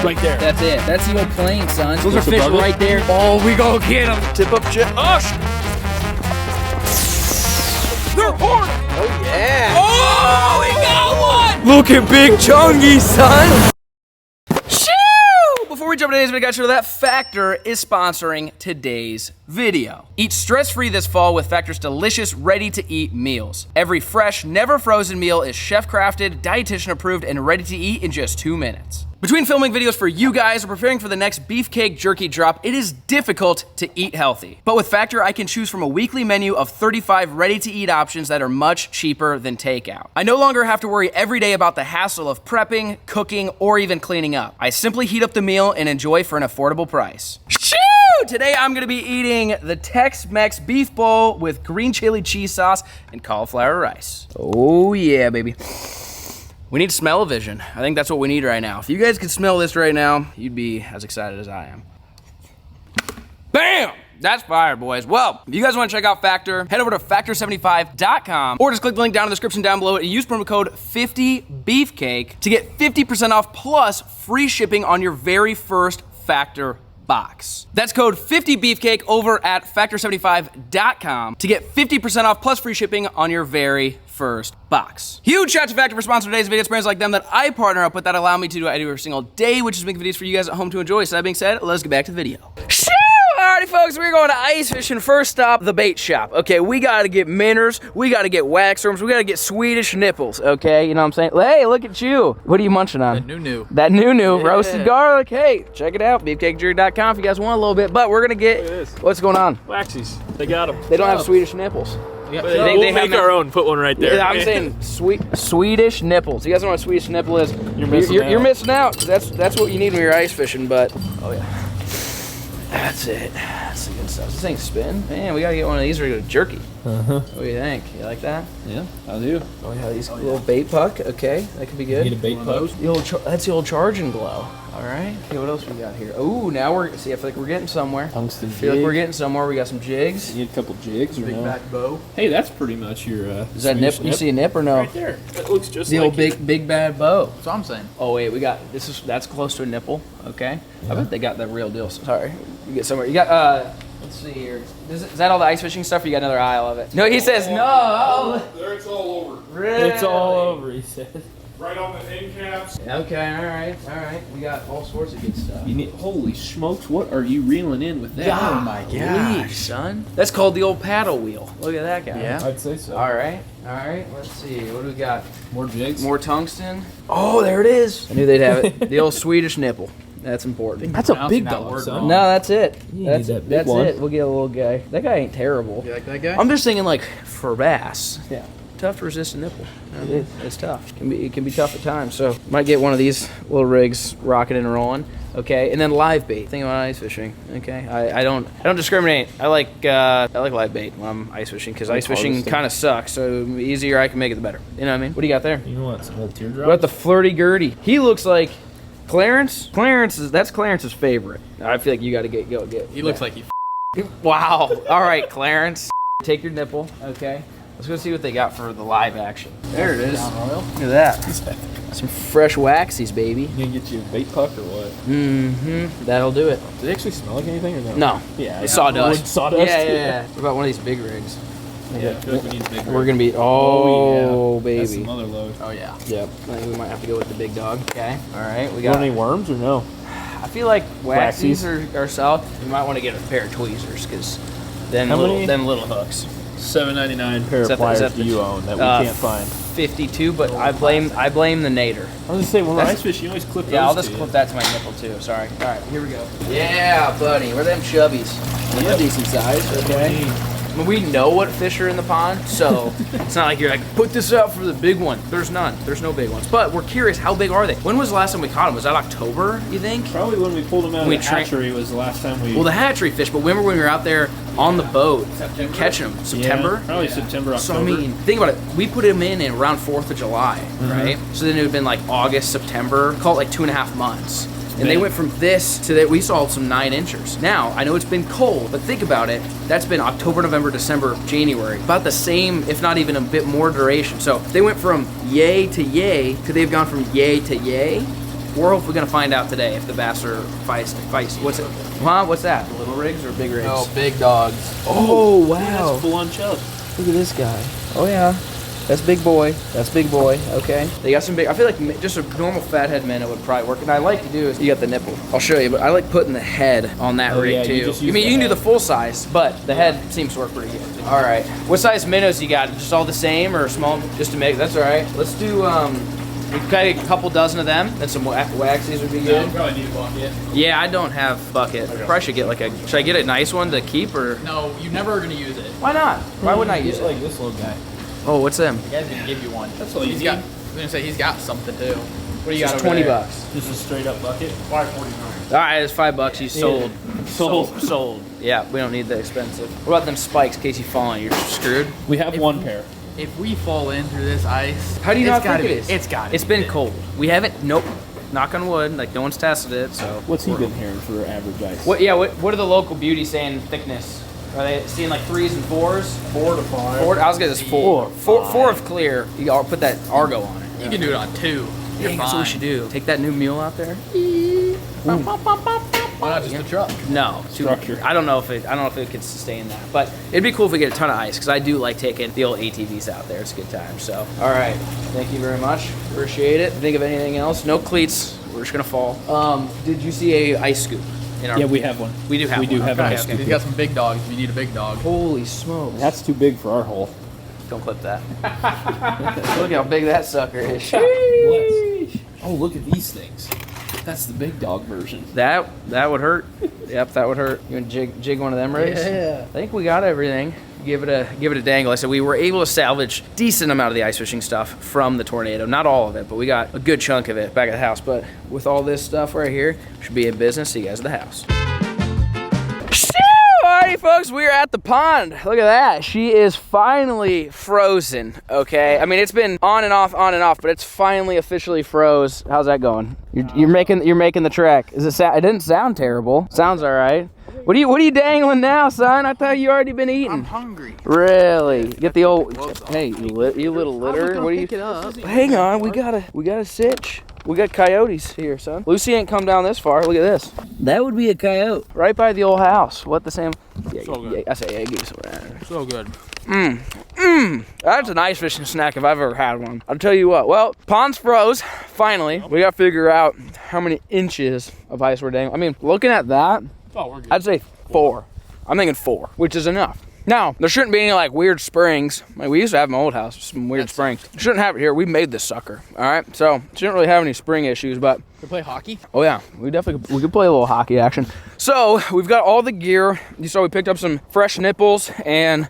Right there. That's it. That's the old plane, son. Those are Just fish above it? right there. Oh, we go get them. Tip up chip. Oh, They're pouring. Oh, yeah. Oh, we got one. Look at Big Chungy, son. Before we jump into today's video, guys, show that Factor is sponsoring today's video. Eat stress-free this fall with Factor's delicious, ready-to-eat meals. Every fresh, never frozen meal is chef-crafted, dietitian-approved, and ready to eat in just 2 minutes. Between filming videos for you guys and preparing for the next beefcake jerky drop, it is difficult to eat healthy. But with Factor, I can choose from a weekly menu of 35 ready-to-eat options that are much cheaper than takeout. I no longer have to worry every day about the hassle of prepping, cooking, or even cleaning up. I simply heat up the meal and enjoy for an affordable price. Shoo! Today I'm gonna be eating the Tex-Mex beef bowl with green chili cheese sauce and cauliflower rice. Oh yeah, baby. We need smell-o-vision. I think that's what we need right now. If you guys could smell this right now, you'd be as excited as I am. Bam! That's fire, boys. Well, if you guys want to check out Factor, head over to factor75.com or just click the link down in the description down below and use promo code 50BEEFCAKE to get 50% off plus free shipping on your very first Factor box. That's code 50BEEFCAKE over at factor75.com to get 50% off plus free shipping on your very first box. Huge shout out to Factor for sponsoring today's video. It's brands like them that I partner up with that allow me to do what I do every single day, which is make videos for you guys at home to enjoy. So that being said, let's get back to the video. Alrighty, folks, we're going to ice fishing. First stop, the bait shop. Okay, we gotta get minnows, we gotta get wax worms, we gotta get Swedish nipples, okay? You know what I'm saying? Hey, look at you. What are you munching on? That new. That new Yeah. roasted garlic. Hey, check it out, beefcakejerky.com if you guys want a little bit. But we're gonna get, Look at this. what's going on? Waxies. They got them. They don't have Swedish nipples. We'll they make have our own. Put one right there. Yeah, I'm saying Swedish nipples. You guys know what a Swedish nipple is? You're missing out. You're missing out. That's what you need when you're ice fishing. But oh yeah, that's it. That's the good stuff. This thing spin. Man, we gotta get one of these or get a jerky. What do you think? You like that? Yeah, I do. Oh yeah, these little bait puck. Okay, that could be good. Get a bait puck. That's the old charge and glow. All right. Okay, what else we got here? Oh, now I feel like we're getting somewhere. Tungsten I feel like jig. we're getting somewhere. We got some jigs. You need a couple jigs or Big no? back bow. Hey, that's pretty much your. Is that nip? You see a nip or no? Right there. That looks just The like old big bad bow. That's what I'm saying. Oh wait, we got that's close to a nipple. Okay, I bet they got the real deal. Sorry, you get somewhere. You got let's see here. Is that all the ice fishing stuff? Or you got another aisle of it? No, he says no. There, it's all over. Really? It's all over, he said. Right on the end caps. Okay, all right. We got all sorts of good stuff. You need. Holy smokes! What are you reeling in with that? Oh my gosh, son. That's called the old paddle wheel. Look at that guy. Yeah, I'd say so. All right. Let's see. What do we got? More jigs. More tungsten. Oh, there it is. I knew they'd have it. The old Swedish nipple. That's important. That's a big that dog, word son. wrong. No, that's it. You That's need that big that's one. it. We'll get a little guy. That guy ain't terrible. You like that guy? I'm just thinking like for bass. Yeah. Tough to resist a nipple. It's tough. It can be tough at times. So might get one of these little rigs rocking and rolling. Okay, and then live bait. Think about ice fishing. Okay, I don't discriminate. I like live bait when I'm ice fishing because ice fishing kind of sucks. So the easier I can make it, the better. You know what I mean? What do you got there? You want some little teardrops? What about the flirty Gertie? He looks like Clarence. That's Clarence's favorite. I feel like you got to get. He looks like he. Wow. All right, Clarence. Take your nipple. Okay. Let's go see what they got for the live action. There it is. Look at that. Some fresh waxies, baby. You gonna get you a bait puck or what? Mm-hmm. That'll do it. Does it actually smell like anything or no? No. Yeah. It's sawdust. Wood sawdust. Yeah. What about one of these big rigs? Yeah. I feel like we need a big We're gonna be. Oh, That's baby. some other load. Oh yeah. Yep. I think we might have to go with the big dog. Okay. All right. We You want got. any worms or no? I feel like waxies Waxies? are solid. You might want to get a pair of tweezers because then How little many? them little hooks. $7.99 pair Is of that the- is pliers that do the- you own that we can't find. 52, but I blame the nader. I was gonna say when we're That's- ice fishing, you always clip those. Yeah, I'll just two. clip that to my nipple too. Sorry. All right, here we go. Yeah, buddy. Where are them chubbies? They're decent size. Okay. I mean, we know what fish are in the pond, so it's not like you're like, put this out for the big one. There's none. There's no big ones. But we're curious, how big are they? When was the last time we caught them? Was that October, you think? Probably when we pulled them out of We the tra- hatchery was the last time we. Well, the hatchery fish, but remember when we were out there on the boat catching them? September? Yeah, probably September, October. So I mean, think about it. We put them in around 4th of July, right? So then it would have been like August, September, call it like 2.5 months. And they went from this to that. We saw some 9 inchers. Now, I know it's been cold, but think about it. That's been October, November, December, January. About the same, if not even a bit more duration. So they went from yay to yay to they've gone from yay to yay. We're hopefully gonna find out today if the bass are feisty. What's it? Huh? What's that? Little rigs or big rigs? Oh, big dogs. Oh wow! That's full on chub. Look at this guy. Oh yeah. That's big boy. That's big boy. Okay. They got some big. I feel like just a normal fathead minnow would probably work. And I like to do is you got the nipple. I'll show you, but I like putting the head on that rig yeah, too. you just use I mean, the you can do head. the full size, but the head seems to work pretty good. All right. What size minnows you got? Just all the same or small? Just to make. That's all right. Let's do. We've got a couple dozen of them, and some waxies would be Yeah, good. you probably need a bucket. Yeah, I don't have bucket. Probably should get like a. Should I get a nice one to keep or? No, you're never gonna use it. Why not? Why wouldn't I use Get it? like this little guy. Oh, what's them? The guy's gonna give you one. That's what he's you got. need. I was gonna say he's got something too. What do you Just got over 20 there? bucks. Just a straight up bucket. $5.49. All right, it's $5. You sold. Sold. Sold. Yeah, we don't need the expensive. What about them spikes in case you fall and you're screwed? We have one pair. If we fall in through this ice, How do you it's not gotta think it be- is? It's got. It's been cold. We haven't. Nope. Knock on wood. Like no one's tested it. So. What's he been hearing for average ice? What? Yeah. What are the local beauties saying thickness? Are they seeing like 3s and 4s? 4 to 5. Four. I was gonna say 4. Four of clear. You gotta put that Argo on it. You can do it on 2. You're Dang, that's what we should fine. do. Take that new mule out there. Why not just a truck? No, Structure. I don't know if it could sustain that, but it'd be cool if we get a ton of ice because I do like taking the old ATVs out there. It's a good time. So, all right, thank you very much. Appreciate it. Think of anything else? No cleats. We're just gonna fall. Did you see a ice scoop? In our Yeah, we have one. We do have We do one. have an Okay, ice okay. scoop. He's got some big dogs. If you need a big dog. Holy smokes! That's too big for our hole. Don't clip that. Look how big that sucker is. Oh, look at these things. That's the big dog version. That would hurt. Yep, that would hurt. You want to jig one of them rigs? Yeah. I think we got everything. Give it a dangle. I said we were able to salvage decent amount of the ice fishing stuff from the tornado. Not all of it, but we got a good chunk of it back at the house. But with all this stuff right here, we should be in business. See you guys at the house. Alrighty, folks, we are at the pond. Look at that. She is finally frozen. Okay, I mean it's been on and off, but it's finally officially froze. How's that going? You're making the trek. Is it? It didn't sound terrible. Sounds all right. What are you dangling now, son? I thought you already been eating. I'm hungry. Really? Get the old. Hey, you little litter. What are you? Pick it up. Hang on, we gotta sitch. We got coyotes here, son. Lucy ain't come down this far. Look at this. That would be a coyote. Right by the old house. What the same? Yeah, So good. yeah, I say, yeah, give me some of that. So good. That's an ice fishing snack if I've ever had one. I'll tell you what. Well, pond's froze. Finally, we gotta figure out how many inches of ice we're dangling. I mean, looking at that, Oh, we're good. I'd say 4. I'm thinking 4, which is enough. Now, there shouldn't be any like weird springs. Like we used to have in my old house, some weird springs. Shouldn't have it here. We made this sucker. All right, so shouldn't really have any spring issues, but We play hockey. oh yeah, we could play a little hockey action. So we've got all the gear. You saw we picked up some fresh nipples and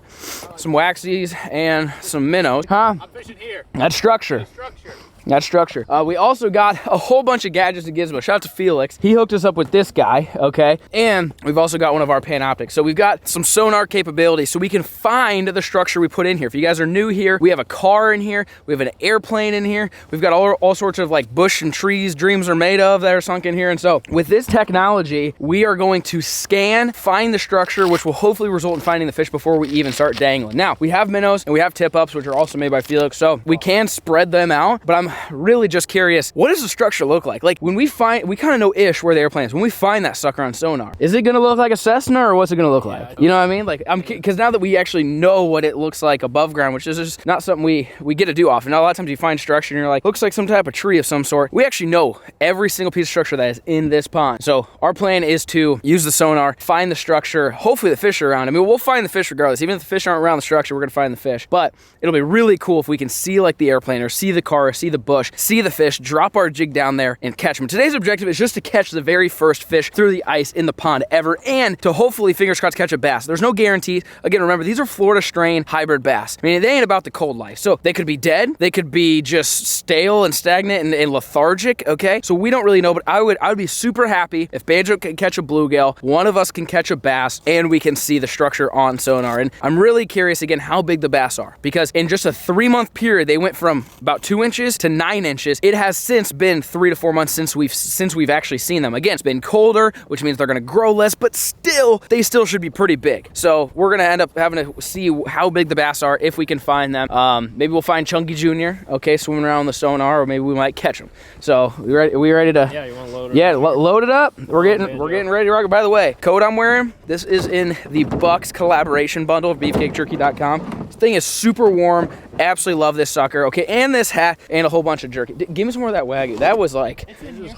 some waxies and some minnows. Huh? I'm fishing here. That's structure. Structure. That's structure. We also got a whole bunch of gadgets and gizmos. Shout out to Felix. He hooked us up with this guy, okay? And we've also got one of our Panoptics. So we've got some sonar capabilities so we can find the structure we put in here. If you guys are new here, we have a car in here. We have an airplane in here. We've got all sorts of like bush and trees dreams are made of that are sunk in here. And so with this technology, we are going to scan, find the structure, which will hopefully result in finding the fish before we even start dangling. Now, we have minnows and we have tip-ups, which are also made by Felix. So we can spread them out, but I'm really just curious, what does the structure look like? Like when we kind of know ish where the airplane is. When we find that sucker on sonar, is it gonna look like a Cessna or what's it gonna look like? You know what I mean? Like because now that we actually know what it looks like above ground, which is just not something we get to do often. Now, a lot of times you find structure and you're like, looks like some type of tree of some sort. We actually know every single piece of structure that is in this pond. So our plan is to use the sonar, find the structure, hopefully the fish are around. I mean, we'll find the fish regardless. Even if the fish aren't around the structure, we're gonna find the fish. But it'll be really cool if we can see like the airplane or see the car or see the bush, see the fish, drop our jig down there and catch them. Today's objective is just to catch the very first fish through the ice in the pond ever and to hopefully, fingers crossed, catch a bass. There's no guarantees. Again, remember, these are Florida strain hybrid bass. I mean, they ain't about the cold life. So they could be dead. They could be just stale and stagnant and lethargic, okay? So we don't really know, but I would be super happy if Banjo can catch a bluegill, one of us can catch a bass, and we can see the structure on sonar. And I'm really curious, again, how big the bass are. Because in just a 3-month period, they went from about 2 inches to to 9 inches. It has since been 3 to 4 months since we've actually seen them. Again, it's been colder, which means they're gonna grow less, but still, they still should be pretty big. So we're gonna end up having to see how big the bass are if we can find them. Maybe we'll find Chunky Jr., okay, swimming around the sonar, or maybe we might catch him. So we ready to? Yeah, you want to load it? Yeah, load it up. We're getting ready to rock it. By the way, code I'm wearing, this is in the Bucks collaboration bundle of beefcakejerky.com. This thing is super warm. Absolutely love this sucker. Okay, and this hat and a whole bunch of jerky. Give me some more of that Wagyu. That was like,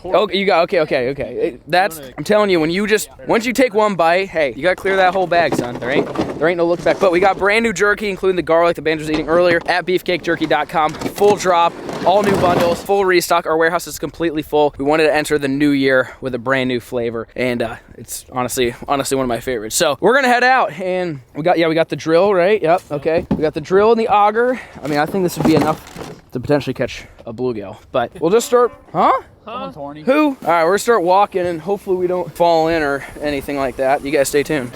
oh, you got okay. That's, I'm telling you, once you take one bite, hey, you gotta clear that whole bag, son. There ain't no look back. But we got brand new jerky, including the garlic the Banjo was eating earlier at beefcakejerky.com. Full drop, all new bundles, full restock. Our warehouse is completely full. We wanted to enter the new year with a brand new flavor, and it's honestly one of my favorites. So we're gonna head out, and we got the drill, right? Yep. Okay. We got the drill and the auger. I mean, I think this would be enough to potentially catch a bluegill, but we'll just start, huh? Who? All right, we're gonna start walking, and hopefully we don't fall in or anything like that. You guys stay tuned.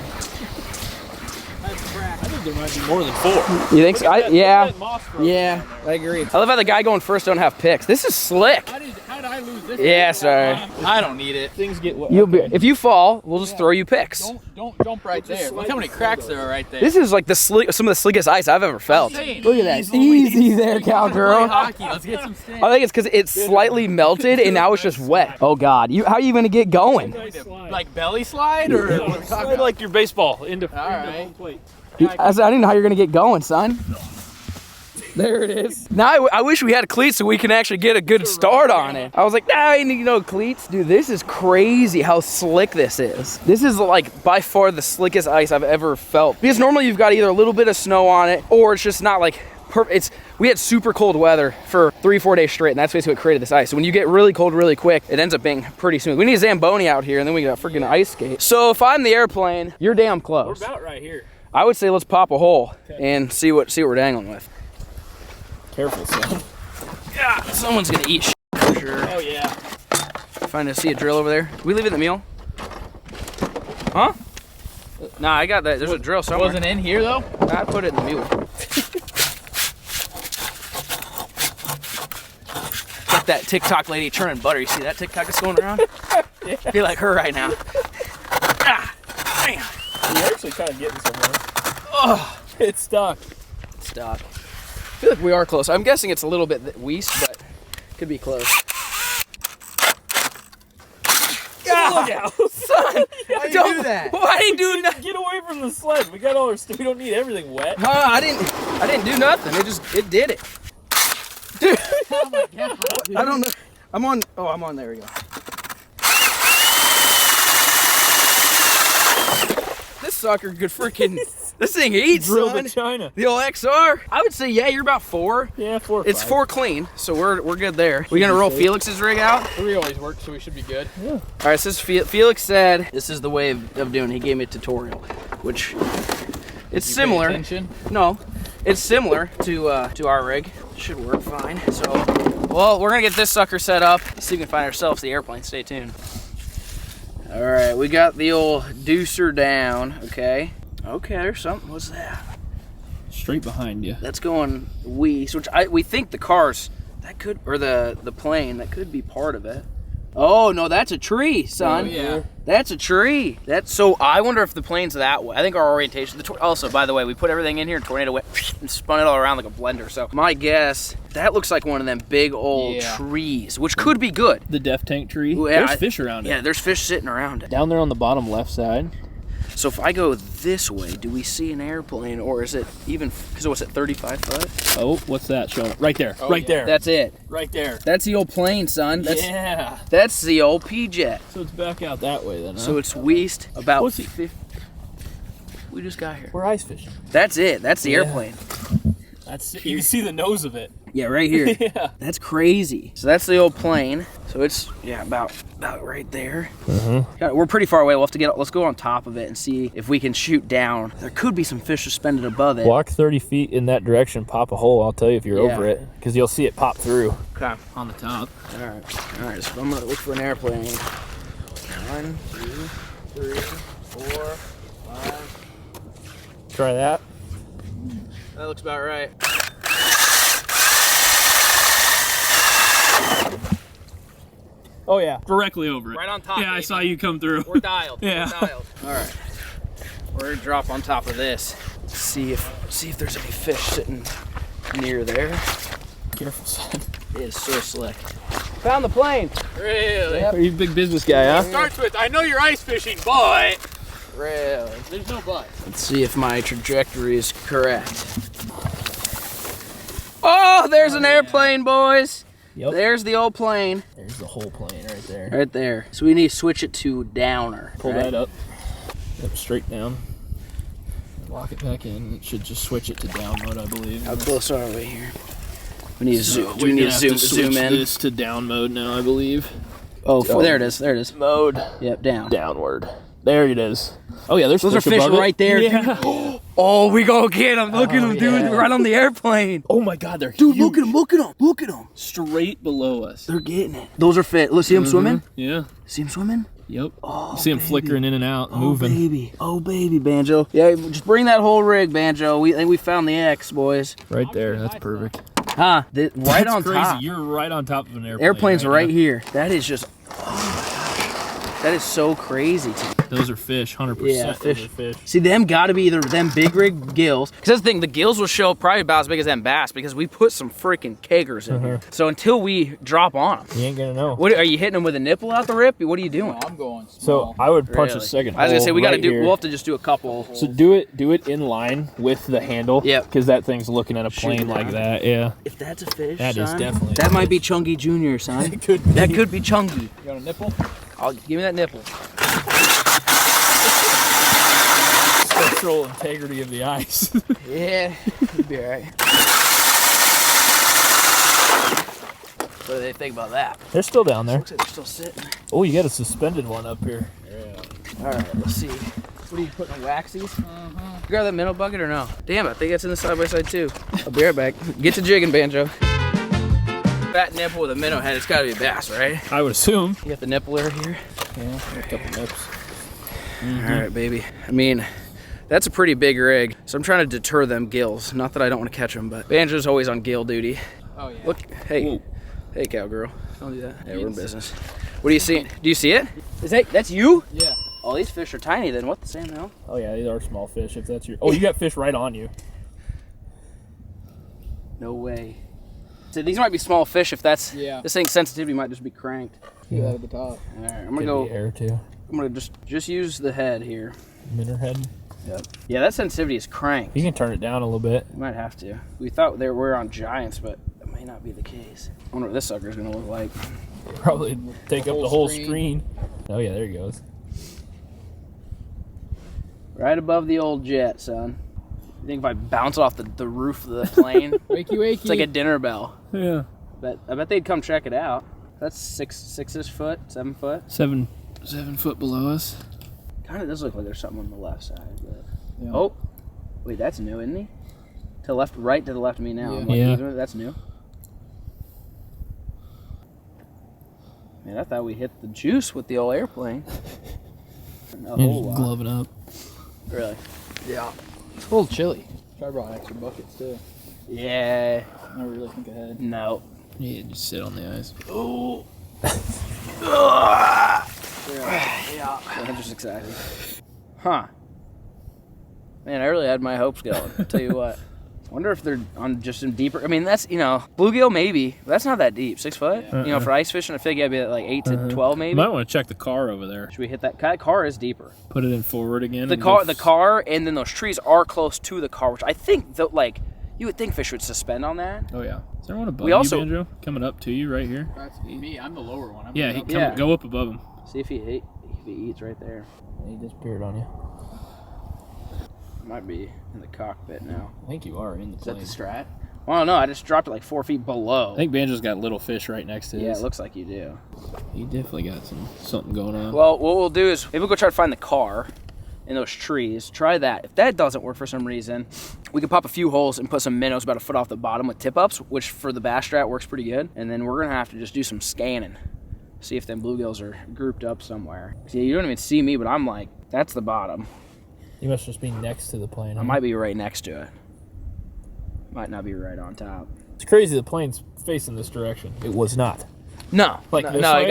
I think there might be more than 4. You think so? Yeah, I agree. I love how the guy going first don't have picks. This is slick. How did I lose this? Yeah, sorry. I don't need it. Things get wet. If you fall, we'll just throw you picks. Don't jump right there. Look how many cracks there are right there. This is like some of the slickest ice I've ever felt. Look at that. Easy there, cowgirl. Hockey. Let's get some stamps. I think it's because it's slightly melted and now it's just wet. Oh God, how are you gonna get going? Like belly slide or Slide like your baseball into right. home plate. I didn't know how you're gonna get going, son. There it is. Now I wish we had cleats so we can actually get a good start on it. I was like, nah, I need no cleats. Dude, this is crazy how slick this is. This is like by far the slickest ice I've ever felt. Because normally you've got either a little bit of snow on it or it's just not like perfect. We had super cold weather for 3-4 days straight, and that's basically what created this ice. So when you get really cold really quick, it ends up being pretty smooth. We need a Zamboni out here, and then we got a freaking ice skate. So if I'm the airplane, you're damn close. We're about right here. I would say let's pop a hole and see what we're dangling with. Careful, son. Yeah, someone's gonna eat shit for sure. Oh yeah. See a drill over there. Did we leave it in the meal? Huh? Nah, I got that. There's a drill somewhere. Wasn't in here though? I put it in the mule. Like that TikTok lady churning butter. You see that TikTok that's going around? Yeah. I feel like her right now. Bam. You're actually kind of getting somewhere. Oh, It's stuck. stop. I feel like we are close. I'm guessing it's a little bit west, but could be close. Look out. Son, Why do you do that? Why did you do that? Get away from the sled. We got all our stuff. We don't need everything wet. I didn't do nothing. It did it. Dude. Oh my God. I don't know. I'm on. There we go. This sucker could freaking. This thing eats, Drill son. to China. The old XR. I would say, yeah, you're about 4. Yeah, 4 or It's 5. 4 clean, so we're good there. We gonna roll Felix's rig out? 3 always works, so we should be good. Yeah. All right, so Felix said this is the way of doing. He gave me a tutorial, which it's similar. No, it's similar to our rig. Should work fine. So, well, we're gonna get this sucker set up. See if we can find ourselves the airplane. Stay tuned. All right, we got the old deucer down. Okay, there's something. What's that? Straight behind you. That's going west, which we think the cars that could, or the plane that could be part of it. Oh no, that's a tree, son. Oh, yeah. That's a tree. So I wonder if the plane's that way. I think our orientation. Also, by the way, we put everything in here and tornado went and spun it all around like a blender. So my guess, that looks like one of them big old trees, which could be good. The death tank tree. Ooh, yeah, There's fish around it. Yeah, there's fish sitting around it. Down there on the bottom left side. So if I go this way, do we see an airplane, or is it even? Because what's it, 35 foot? Oh, what's that showing? Right there. Oh, right yeah. there. That's it. right there. That's the old plane, son. Yeah. That's the old P-Jet. So it's back out that way then, huh? So it's west about What's it? 50. We just got here. We're ice fishing. That's it. That's the Yeah. airplane. That's you can see the nose of it. Yeah, right here. Yeah. That's crazy. So that's the old plane. So it's about right there. We're pretty far away. We'll have to let's go on top of it and see if we can shoot down. There could be some fish suspended above it. Walk 30 feet in that direction, pop a hole. I'll tell you if you're Yeah. over it, because you'll see it pop through. Okay. On the top. All right. So I'm gonna look for an airplane. 1, 2, 3, 4, 5. Try that. That looks about right. Oh yeah. Directly over it. Right on top. Yeah, I baby. saw you come through. We're dialed. Yeah. We're dialed. All right. We're gonna drop on top of this. See if there's any fish sitting near there. Careful, son. It is so slick. Found the plane. Really? Yep. Are you a big business guy, huh? Starts with, I know you're ice fishing, but. Really. There's no but. Let's see if my trajectory is correct. Oh, there's an airplane, boys. Yep. There's the old plane. There's the whole plane right there. Right there. So we need to switch it to downer. Pull right? that up. Yep, straight down. Lock it back in. It should just switch it to down mode, I believe. How close are we here? We need to So zoom. Do we need to zoom switch in? this to down mode now, I believe. Oh, there it is. There it is. Mode. Yep, down. Downward. There it is. Oh yeah, there's Those are fish above it. right there. Yeah. Dude. Oh, we gonna get them. Look at them, dude. yeah. Right on the airplane. Oh my God, they're Dude, huge. look at them. Look at them. Look at them. Straight below us. They're getting it. Those are fit. Let's see them swimming. Yeah. See them swimming? Yep. Oh, You see them baby. flickering in and out, Oh, moving. baby. Oh, baby, Banjo. Yeah, just bring that whole rig, Banjo. I think we found the X, boys. Right there. That's perfect. Huh? Right That's on crazy. top. You're right on top of an airplane. Airplane's right now. here. That is just, oh my gosh. That is so crazy to me. Those are fish, 100%. Yeah, those fish. are fish. See, them gotta be either them big rig gills. Because that's the thing, the gills will show probably about as big as them bass because we put some freaking keggers in here. So until we drop on them. You ain't gonna know. What, are you hitting them with a nipple out the rip? What are you doing? I'm going So small. I would punch Really? a second. I was gonna say, we gotta right do, here. we'll have to just do a couple. So do it in line with the handle. Yep. Because that thing's looking at a plane Shooting like down. that. Yeah. If that's a fish, That is son, definitely a that might be Chungy Jr., son. It could be. That could be Chungy. You got a nipple? Give me that nipple. Structural integrity of the ice. Yeah, you'd be alright. What do they think about that? They're still down there. Looks like they're still sitting. Oh, you got a suspended one up here. Alright, let's see. What are you putting, waxies? You grab that minnow bucket or no? Damn, I think it's in the side-by-side too. I'll be right back. Get to jigging, Banjo. Fat nipple with a minnow head, it's gotta be a bass, right? I would assume. You got the nippler here? Yeah, a couple nips. Alright, baby. I mean, that's a pretty big rig, so I'm trying to deter them gills. Not that I don't want to catch them, but Banjo's always on gill duty. Oh, yeah. Look, hey. Hey, cowgirl. Don't do that. Hey, we're in business. What are you seeing? Do you see it? That's you? Yeah. Oh, these fish are tiny then. What the same hell? Oh yeah, these are small fish. If that's your. Oh, you got fish right on you. No way. So these might be small fish if that's... Yeah. This thing's sensitivity might just be cranked. See that at the top. Alright, I'm Could gonna be go... air too. I'm gonna just use the head here. Minnow head. Yeah, that sensitivity is cranked. You can turn it down a little bit. You might have to. We thought they were on giants, but that may not be the case. I wonder what this sucker's gonna look like. Probably take up whole the whole screen. screen. Oh yeah, there he goes. Right above the old jet, son. You think if I bounce off the roof of the plane, Wakey, wakey. it's like a dinner bell. Yeah. But I bet they'd come check it out. That's 6-ish foot, 7 foot. 7 foot below us. Kind of does look like there's something on the left side. But... Yeah. Oh, wait, that's new, isn't he? To the left, right to the left of me now. Yeah. I'm like, Yeah. even- that's new. Man, I thought we hit the juice with the old airplane. A Yeah, whole just lot. gloving up. Really? Yeah. It's a little chilly. I brought extra buckets too. Yeah. I never really think ahead. No. Yeah, just sit on the ice. Oh. Yeah. I'm just excited. Huh. Man, I really had my hopes going. I'll tell you what. Wonder if they're on just some deeper. I mean, that's, bluegill maybe. But that's not that deep. 6 foot? Yeah. For ice fishing, I think I'd be at like 8 to 12 maybe. You might want to check the car over there. Should we hit that? That car is deeper. Put it in forward again. The and car, go the car, and then those trees are close to the car, which I think that you would think fish would suspend on that. Oh yeah. Is there one above We you, also- Banjo? Coming up to you right here. That's me. I'm the lower one. I'm Yeah, going up. Yeah. go up above him. See if he eats right there. He disappeared on you. Might be in the cockpit now. I think you are in the Is that plane. the strat? Well, I don't know. I just dropped it like 4 feet below. I think Banjo's got little fish right next to Yeah, his. it looks like you do. He definitely got something going on. Well, what we'll do is maybe we'll go try to find the car in those trees. Try that. If that doesn't work for some reason, we can pop a few holes and put some minnows about a foot off the bottom with tip-ups, which for the bass strat works pretty good. And then we're going to have to just do some scanning. See if them bluegills are grouped up somewhere. See, you don't even see me, but I'm like, that's the bottom. You must just be next to the plane. I might be right next to it. Might not be right on top. It's crazy the plane's facing this direction. It was not. No, Like no, this no, way?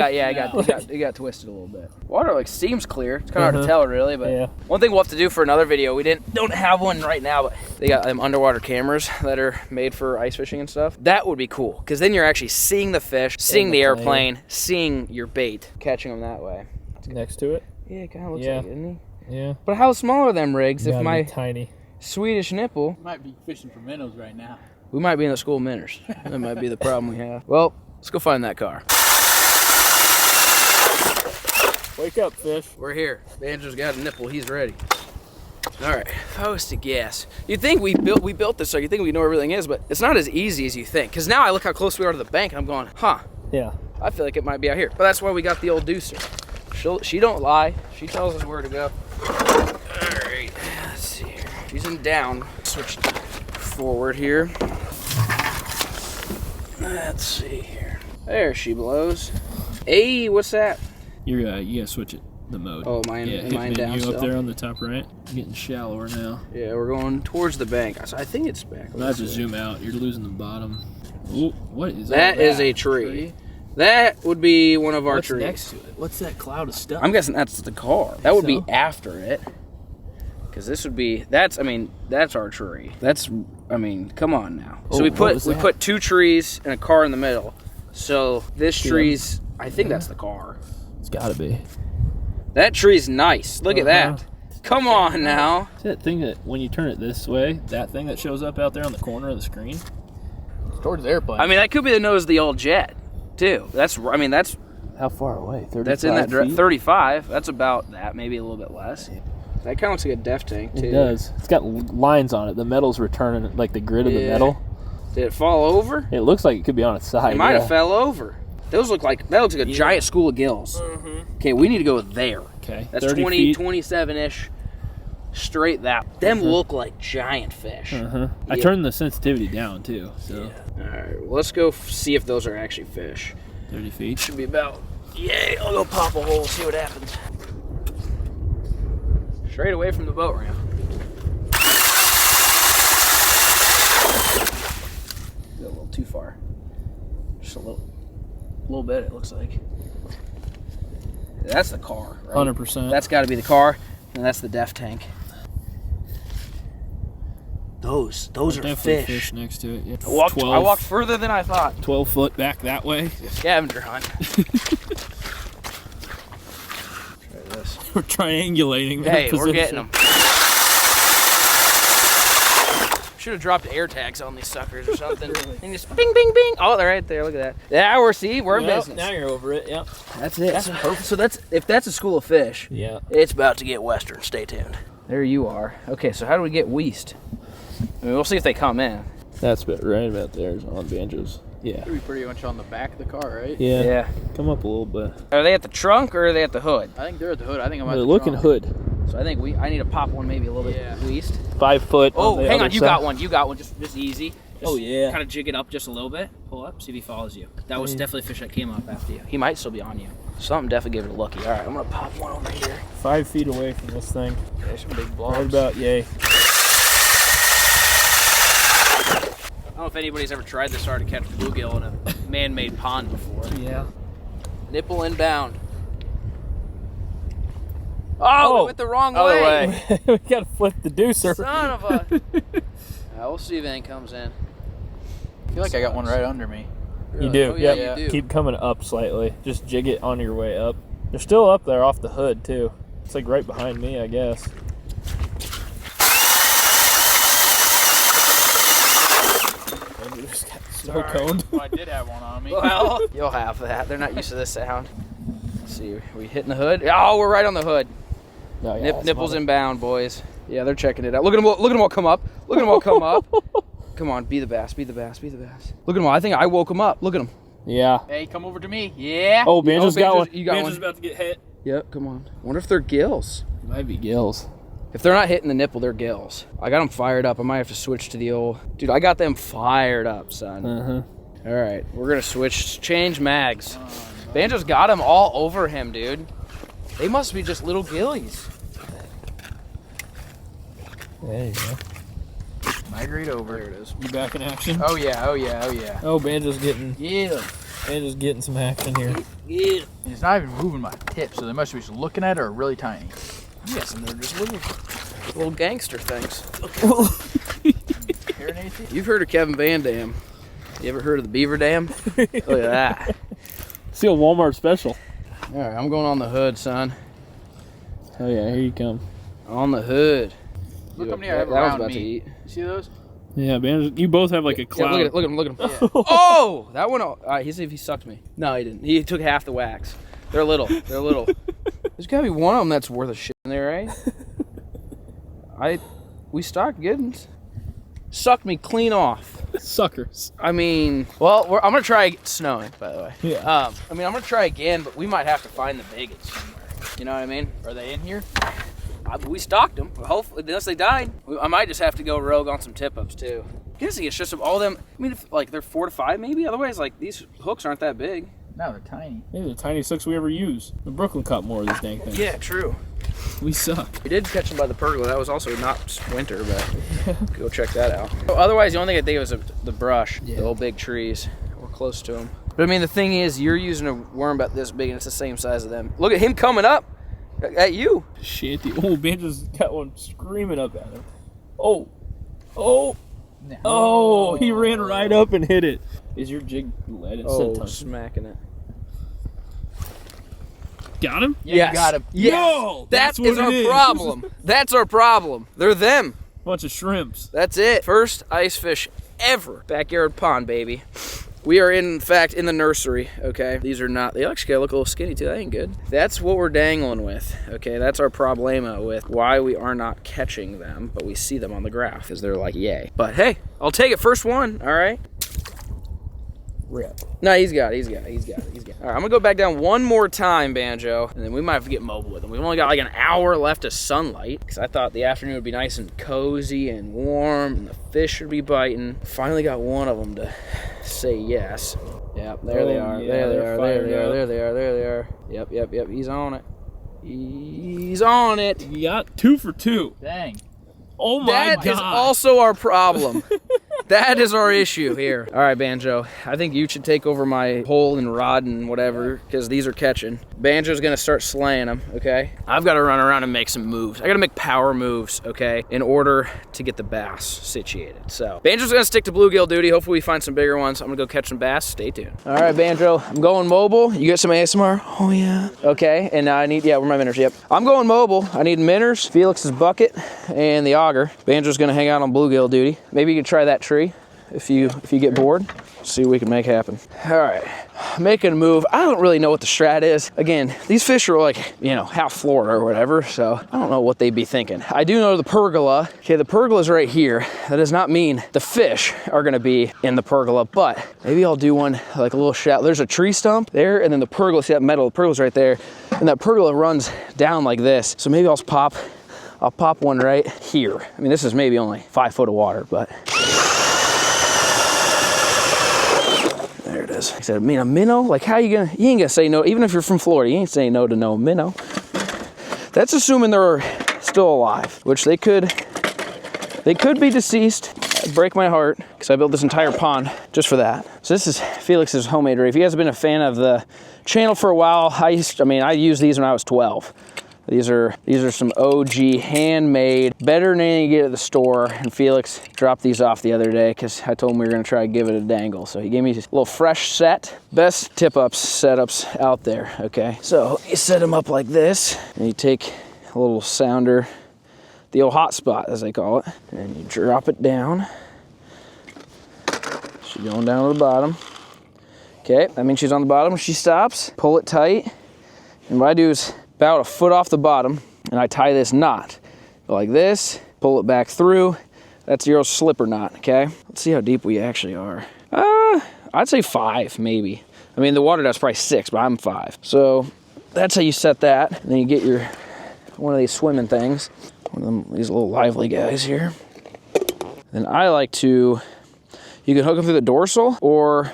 it got twisted a little bit. Water like seems clear. It's kind of hard to tell, really. But Yeah. one thing we'll have to do for another video. We don't have one right now, but they got underwater cameras that are made for ice fishing and stuff. That would be cool because then you're actually seeing the fish, seeing the airplane, seeing your bait, catching them that way. Next to it. Yeah, it kind of looks Yeah. like it, doesn't he? Yeah. But how small are them rigs? If Gotta my be tiny. Swedish nipple, Might be fishing for minnows right now. we might be in the school of minnows. That might be the problem we have. Well, let's go find that car. Wake up, fish. We're here. Banjo's got a nipple. He's ready. All right. If I was to guess, you'd think we built this so you think we know where everything is, but it's not as easy as you think. Because now I look how close we are to the bank, and I'm going, huh? Yeah. I feel like it might be out here. But that's why we got the old deucer. She don't lie. She tells us where to go. All right. Let's see here. She's in down. Switch forward here. Let's see here. There she blows. Hey, what's that? You gotta switch it. The mode. Oh, mine, yeah, am hit mine down menu still? up there on the top right. Getting shallower now. Yeah, we're going towards the bank. I think it's back. I'll have to zoom out. You're losing the bottom. Ooh, what is That is a tree. That would be one of our What's trees. next to it? What's that cloud of stuff? I'm guessing that's the car. That would be So? after it. Because this would be, that's our tree. Come on now. So Oh, we what was that? put two trees and a car in the middle. So this tree's, I think that's the car. It's gotta be. That tree's nice. Look at that. Come on now. It's that thing that when you turn it this way, that thing that shows up out there on the corner of the screen. It's towards the airplane. I mean, that could be the nose of the old jet, too. That's How far away? 35 that's in that feet? 35. That's about that, maybe a little bit less. That kind of looks like a def tank, too. It does. It's got lines on it. The metal's returning, like the grid of the Yeah. metal. Did it fall over? It looks like it could be on its side. It might yeah. have fell over. That looks like a giant school of gills. Okay, we need to go there. Okay. That's 30 20, feet. 27-ish. Straight that. Them look like giant fish. I Yeah. turned the sensitivity down too, so All right, well, let's go see if those are actually fish. 30 feet. Should be about. Yay! I'll go pop a hole, see what happens. Straight away from the boat ramp. Go a little too far. Just a little bit. It looks like. That's the car, right? 100%. That's got to be the car, and that's the def tank. Those are Definitely fish. next to it. Yeah. I walked further than I thought. 12 foot back that way. Scavenger hunt. Try this. We're triangulating. their Hey, we're position. getting them. Should have dropped air tags on these suckers or something. And just bing, bing, bing. Oh, they're right there. Look at that. Yeah, we're in Yep, business. now you're over it. Yep. That's it. That's perfect. So if that's a school of fish, Yeah. it's about to get western. Stay tuned. There you are. Okay, so how do we get west? I mean, we'll see if they come in. That's right about there is on Banjo's. Yeah. It'd be pretty much on the back of the car, right? Yeah. Yeah. Come up a little bit. Are they at the trunk or are they at the hood? I think they're at the hood. I think I'm at They're the looking trunk. hood. So I think I need to pop one maybe a little bit west. 5 foot. Oh, the hang other on. You side. got one. You got one. Just easy. Just Oh, yeah. Kind of jig it up just a little bit. Pull up. See if he follows you. That was definitely a fish that came up after you. He might still be on you. Something definitely gave it a looky. All right, I'm gonna pop one over here. 5 feet away from this thing. There's some big Right blobs. about yay. I don't know if anybody's ever tried this hard to catch bluegill in a man-made pond before. Yeah. Nipple inbound. Oh, we went the wrong Other way. we gotta flip the deucer. Son of a. We'll see if anything comes in. I feel like I got one right under me. You do. Oh, yeah, Yep. you do. Keep coming up slightly. Just jig it on your way up. They're still up there off the hood too. It's like right behind me, I guess. Snow coned. Well, I did have one on me. Well, you'll have that. They're not used to this sound. Let's see. Are we hitting the hood? Oh, we're right on the hood. No, yeah, that's Nipples about inbound, boys. Yeah, they're checking it out. Look at them all. Look at them all come up. Look at them all come up. Come on, be the bass. Be the bass. Be the bass. Look at them all. I think I woke them up. Look at them. it. Yeah. Hey, come over to me. Yeah. Oh, Banjo's got one. You got Banjo's one. about to get hit. Yep. Come on. Wonder if they're gills. Might be gills. If they're not hitting the nipple, they're gills. I got them fired up. I might have to switch to the old. Dude, I got them fired up, son. All right, we're gonna change mags. Banjo's got them all over him, dude. They must be just little gillies. There you go. Migrate over. There it is. You back in action? Oh yeah. Oh yeah. Oh yeah. Oh, Banjo's getting. Yeah. And just getting some action here. And it's not even moving my tip, so they must be just looking at it or really tiny. I'm guessing they're just little gangster things. Hearing anything? You've heard of Kevin Van Dam. You ever heard of the Beaver Dam? Look at that. See a Walmart special. All right, I'm going on the hood, son. Oh yeah, here you come. On the hood. Look how many That I have was around about me. to eat. You see those? Yeah, man, you both have like a Yeah, cloud. look at him, look at him. Oh, that one. All right, he sucked me. No, he didn't. He took half the wax. They're little. They're little. There's gotta be one of them that's worth a shit in there, right? We stocked good ones. Sucked me clean off. Suckers. I mean, well, I'm gonna try snowing, by the way. Yeah. I mean, I'm gonna try again, but we might have to find the bigots somewhere. You know what I mean? Are they in here? We stocked them. Hopefully, unless they died, I might just have to go rogue on some tip-ups too. I'm guessing it's just all them. I mean, if, like they're 4 to 5 maybe. Otherwise, like these hooks aren't that big. No, they're tiny. They're the tiniest hooks we ever use. The Brooklyn caught more of these dang things. Yeah, true. We suck. We did catch them by the pergola. That was also not winter, but go check that out. Otherwise, the only thing I think was the brush, the old big trees. We're close to them. But I mean, the thing is, you're using a worm about this big, and it's the same size as them. Look at him coming up at you. Shit, the old Banjo's got one screaming up at him. Oh. Oh. No. Oh, he ran right up and hit it. Is your jig lead instead of Oh, tungsten? smacking it. Got him? Yeah, Yes. you got him. Yes. No, That that's what is it our is. problem. That's our problem. They're them. Bunch of shrimps. That's it. First ice fish ever. Backyard pond, baby. We are in fact in the nursery, okay? These are not, they actually look a little skinny too, that ain't good. That's what we're dangling with, okay? That's our problema with why we are not catching them, but we see them on the graph, because they're like, yay. But hey, I'll take it, first one, all right? Rip. No, he's got it. All right, I'm gonna go back down one more time, Banjo, and then we might have to get mobile with them. We've only got like an hour left of sunlight, because I thought the afternoon would be nice and cozy and warm, and the fish would be biting. Finally got one of them to say yes. Yep, there they are. Yeah, There they they're are. fired up. There they are. Yep. He's on it. He's on it. You got 2 for 2. Dang. Oh my That god. is also our problem. That is our issue here. All right, Banjo. I think you should take over my hole and rod and whatever, because these are catching. Banjo's gonna start slaying them, okay? I've got to run around and make some moves. I got to make power moves, okay, in order to get the bass situated. So Banjo's gonna stick to bluegill duty. Hopefully we find some bigger ones. I'm gonna go catch some bass. Stay tuned. All right, Banjo. I'm going mobile. You got some ASMR? Oh yeah. Okay, and I need, yeah, where are my minnows? Yep. I'm going mobile. I need minnows, Felix's bucket, and the auger. Banjo's gonna hang out on bluegill duty. Maybe you could try that tree if you get bored. See what we can make happen. All right, making a move. I don't really know what the strat is. Again, these fish are like, you know, half Florida or whatever, so I don't know what they'd be thinking. I do know the pergola. Okay, the pergola's right here. That does not mean the fish are gonna be in the pergola, but maybe I'll do one like a little shallow. There's a tree stump there, and then the pergola, see that metal, the pergola's right there, and that pergola runs down like this. So maybe I'll pop one right here. I mean, this is maybe only 5 foot of water, but there it is. I said, I mean, a minnow? Like, how you ain't gonna say no, even if you're from Florida, you ain't saying no to no minnow. That's assuming they're still alive, which they could be deceased. That'd break my heart, because I built this entire pond just for that. So this is Felix's homemade rig. If you guys have been a fan of the channel for a while, I used these when I was 12. These are some OG handmade, better than anything you get at the store. And Felix dropped these off the other day because I told him we were gonna try to give it a dangle. So he gave me a little fresh set, best tip-ups setups out there, okay? So you set them up like this, and you take a little sounder, the old hot spot as they call it, and you drop it down. She's going down to the bottom. Okay, that means she's on the bottom. When she stops, pull it tight. And what I do is about a foot off the bottom, and I tie this knot. Go like this, pull it back through. That's your slipper knot, okay? Let's see how deep we actually are. I'd say 5, maybe. I mean, the water depth's probably 6, but I'm 5. So that's how you set that. And then you get your, one of these swimming things. One of them, these little lively guys here. Then I like to, you can hook them through the dorsal or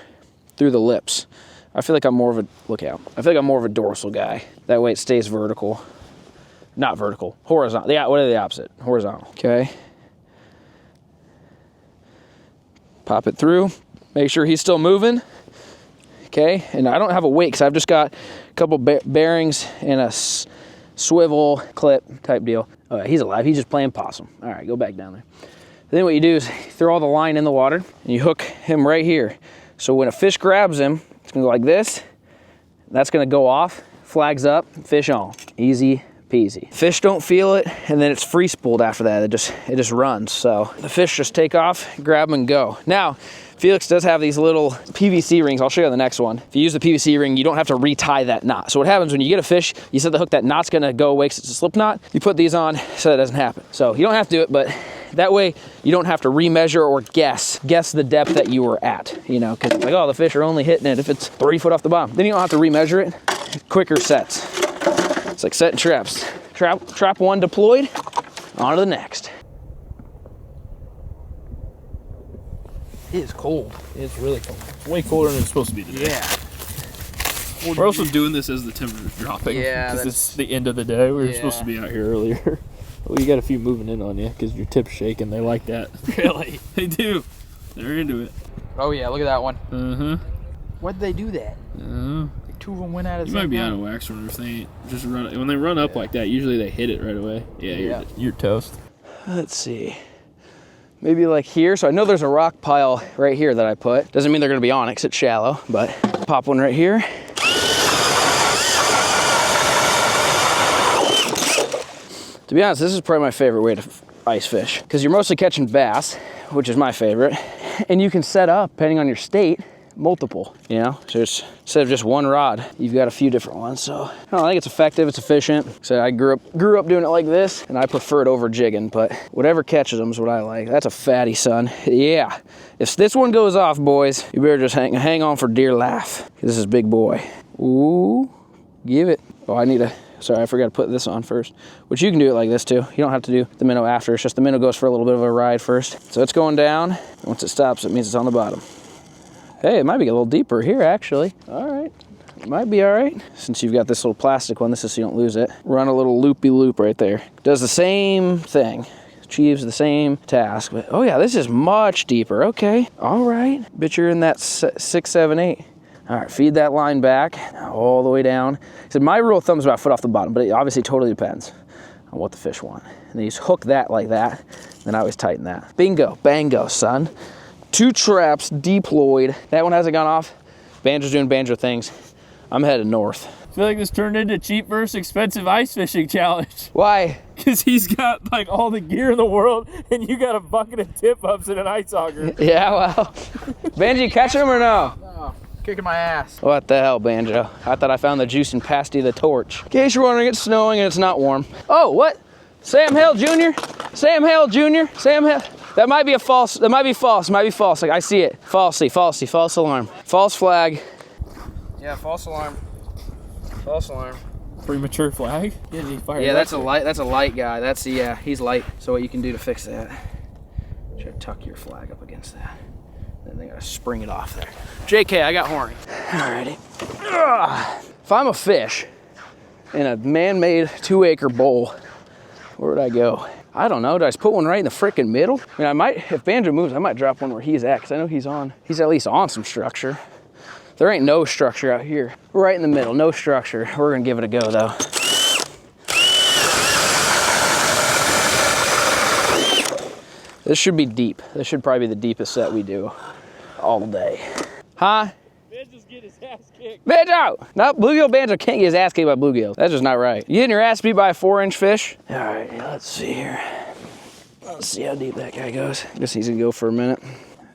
through the lips. I feel like I'm more of a, look out. I feel like I'm more of a dorsal guy. That way it stays vertical. Not vertical, horizontal. Yeah, what are the opposite? Horizontal, okay. Pop it through, make sure he's still moving. okay? And I don't have a weight because I've just got a couple bearings and a swivel clip type deal. Oh, yeah, he's alive. He's just playing possum. All right, go back down there. Then what you do is throw all the line in the water and you hook him right here. So when a fish grabs him, it's gonna go like this. That's gonna go off, flags up, fish on. Easy peasy. Fish don't feel it, and then it's free spooled after that. It just runs. So the fish just take off, grab them and go. Now, Felix does have these little PVC rings. I'll show you on the next one. If you use the PVC ring, you don't have to retie that knot. So what happens when you get a fish, you set the hook, that knot's gonna go away because it's a slip knot. You put these on so that doesn't happen. So you don't have to do it, but that way you don't have to remeasure or guess the depth that you were at, you know, because it's like, oh, the fish are only hitting it if it's 3 foot off the bottom. Then you don't have to remeasure it. Quicker sets. It's like setting traps. Trap one deployed, on to the next. It is cold. It's really cold. It's way colder than it's supposed to be today. Yeah. We're also doing this as the temperature's dropping. Yeah, because it's the end of the day. We were supposed to be out here earlier. Well, you got a few moving in on you because your tip's shaking. They like that. Really? They do. They're into it. Oh yeah, look at that one. Uh-huh. Why'd they do that? Like 2 of them went out of the You might same be time. out of wax runner if they ain't just run. When they run up like that, usually they hit it right away. Yeah, you're toast. Let's see. Maybe like here. So I know there's a rock pile right here that I put. Doesn't mean they're gonna be on it because it's shallow, but pop one right here. To be honest, this is probably my favorite way to ice fish because you're mostly catching bass, which is my favorite, and you can set up, depending on your state, multiple, you know? So it's, instead of just one rod, you've got a few different ones. So I think it's effective, it's efficient. So I grew up doing it like this, and I prefer it over jigging, but whatever catches them is what I like. That's a fatty, son. Yeah. If this one goes off, boys, you better just hang on for dear life. This is big boy. Ooh, give it. Oh, sorry, I forgot to put this on first, which you can do it like this too. You don't have to do the minnow after. It's just the minnow goes for a little bit of a ride first. So it's going down. Once it stops, it means it's on the bottom. Hey, it might be a little deeper here, actually. All right, it might be all right. Since you've got this little plastic one, this is so you don't lose it. Run a little loopy-loop right there. Does the same thing. Achieves the same task. But, oh yeah, this is much deeper. Okay, all right. Bet you're in that 6, 7, 8. All right, feed that line back all the way down. So my rule of thumb is about a foot off the bottom, but it obviously totally depends on what the fish want. And then you just hook that like that, then I always tighten that. Bingo, bango, son. 2 traps deployed. That one hasn't gone off. Banjo's doing banjo things. I'm headed north. I feel like this turned into cheap versus expensive ice fishing challenge. Why? Because he's got like all the gear in the world, and you got a bucket of tip-ups and an ice auger. Yeah, well. Banjo, you catch him or no? Oh, kicking my ass. What the hell, Banjo? I thought I found the juice and passed you the torch. In case you're wondering, it's snowing and it's not warm. Oh, what? Sam Hale Jr.? Sam Hale Jr.? Sam Hale? That might be a false, that might be false, might be false. Like, I see it. False alarm. False flag. Yeah, false alarm. False alarm. Premature flag? Yeah, that's a light guy. That's, yeah, he's light. So what you can do to fix that, try to tuck your flag up against that. Then they gotta spring it off there. JK, I got horny. Alrighty. If I'm a fish in a man-made 2-acre bowl, where would I go? I don't know. Do I just put one right in the frickin' middle? I mean, I might, if Banjo moves, I might drop one where he's at, because I know he's at least on some structure. There ain't no structure out here. Right in the middle, no structure. We're gonna give it a go though. This should be deep. This should probably be the deepest set we do all day. Huh? Banjo's getting his ass kicked. Banjo! No, bluegill Banjo can't get his ass kicked by bluegill. That's just not right. You getting your ass beat by a 4-inch fish? All right, let's see here. Let's see how deep that guy goes. Guess he's gonna go for a minute.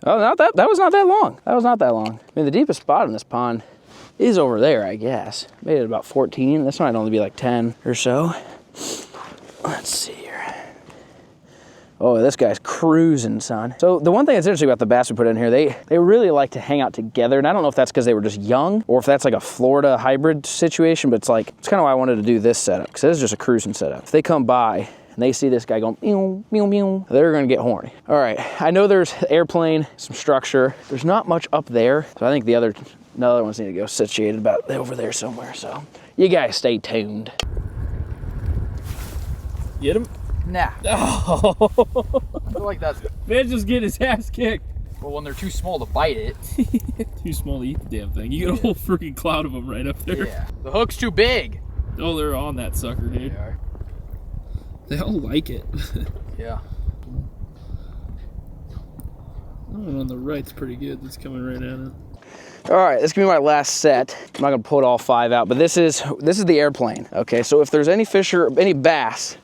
Oh, that was not that long. That was not that long. I mean, the deepest spot in this pond is over there, I guess. Made it about 14. This might only be like 10 or so. Let's see here. Oh, this guy's cruising, son. So the one thing that's interesting about the bass we put in here, they really like to hang out together. And I don't know if that's because they were just young or if that's like a Florida hybrid situation, but it's kind of why I wanted to do this setup, because this is just a cruising setup. If they come by and they see this guy going meow, meow, meow, they're gonna get horny. All right, I know there's airplane, some structure. There's not much up there. So I think the other ones need to go situated about over there somewhere. So you guys stay tuned. Get him? Nah. Oh. I feel like that's... Banjo's getting his ass kicked. Well, when they're too small to bite it. Too small to eat the damn thing. You got a whole freaking cloud of them right up there. Yeah. The hook's too big. Oh, they're on that sucker, dude. They are. They all like it. Yeah. That one on the right's pretty good. That's coming right at it. All right, this is gonna be my last set. I'm not gonna put all 5 out, but this is the airplane. Okay, so if there's any fish or any bass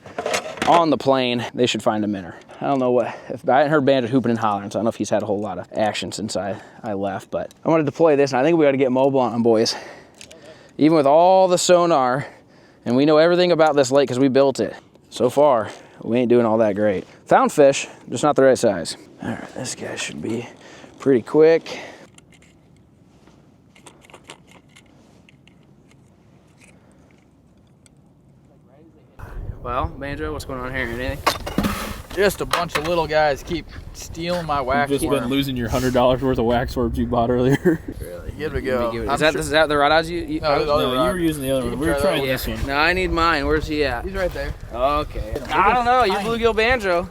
on the plane, they should find a minnow. I don't know what, I hadn't heard Bandit hooping and hollering, so I don't know if he's had a whole lot of action since I left, but I want to deploy this, and I think we got to get mobile on them, boys. Even with all the sonar, and we know everything about this lake because we built it. So far, we ain't doing all that great. Found fish, just not the right size. All right, this guy should be pretty quick. Well, Banjo, what's going on here? Anything? Just a bunch of little guys keep stealing my wax You've just worm. been losing your $100 worth of wax worms you bought earlier. Really? Give it a go. Is that the rod odds you No, the other No, rod. you were using the other one. We were try trying that this one. No, I need mine. Where's he at? He's right there. Okay. I don't know. You bluegill banjo.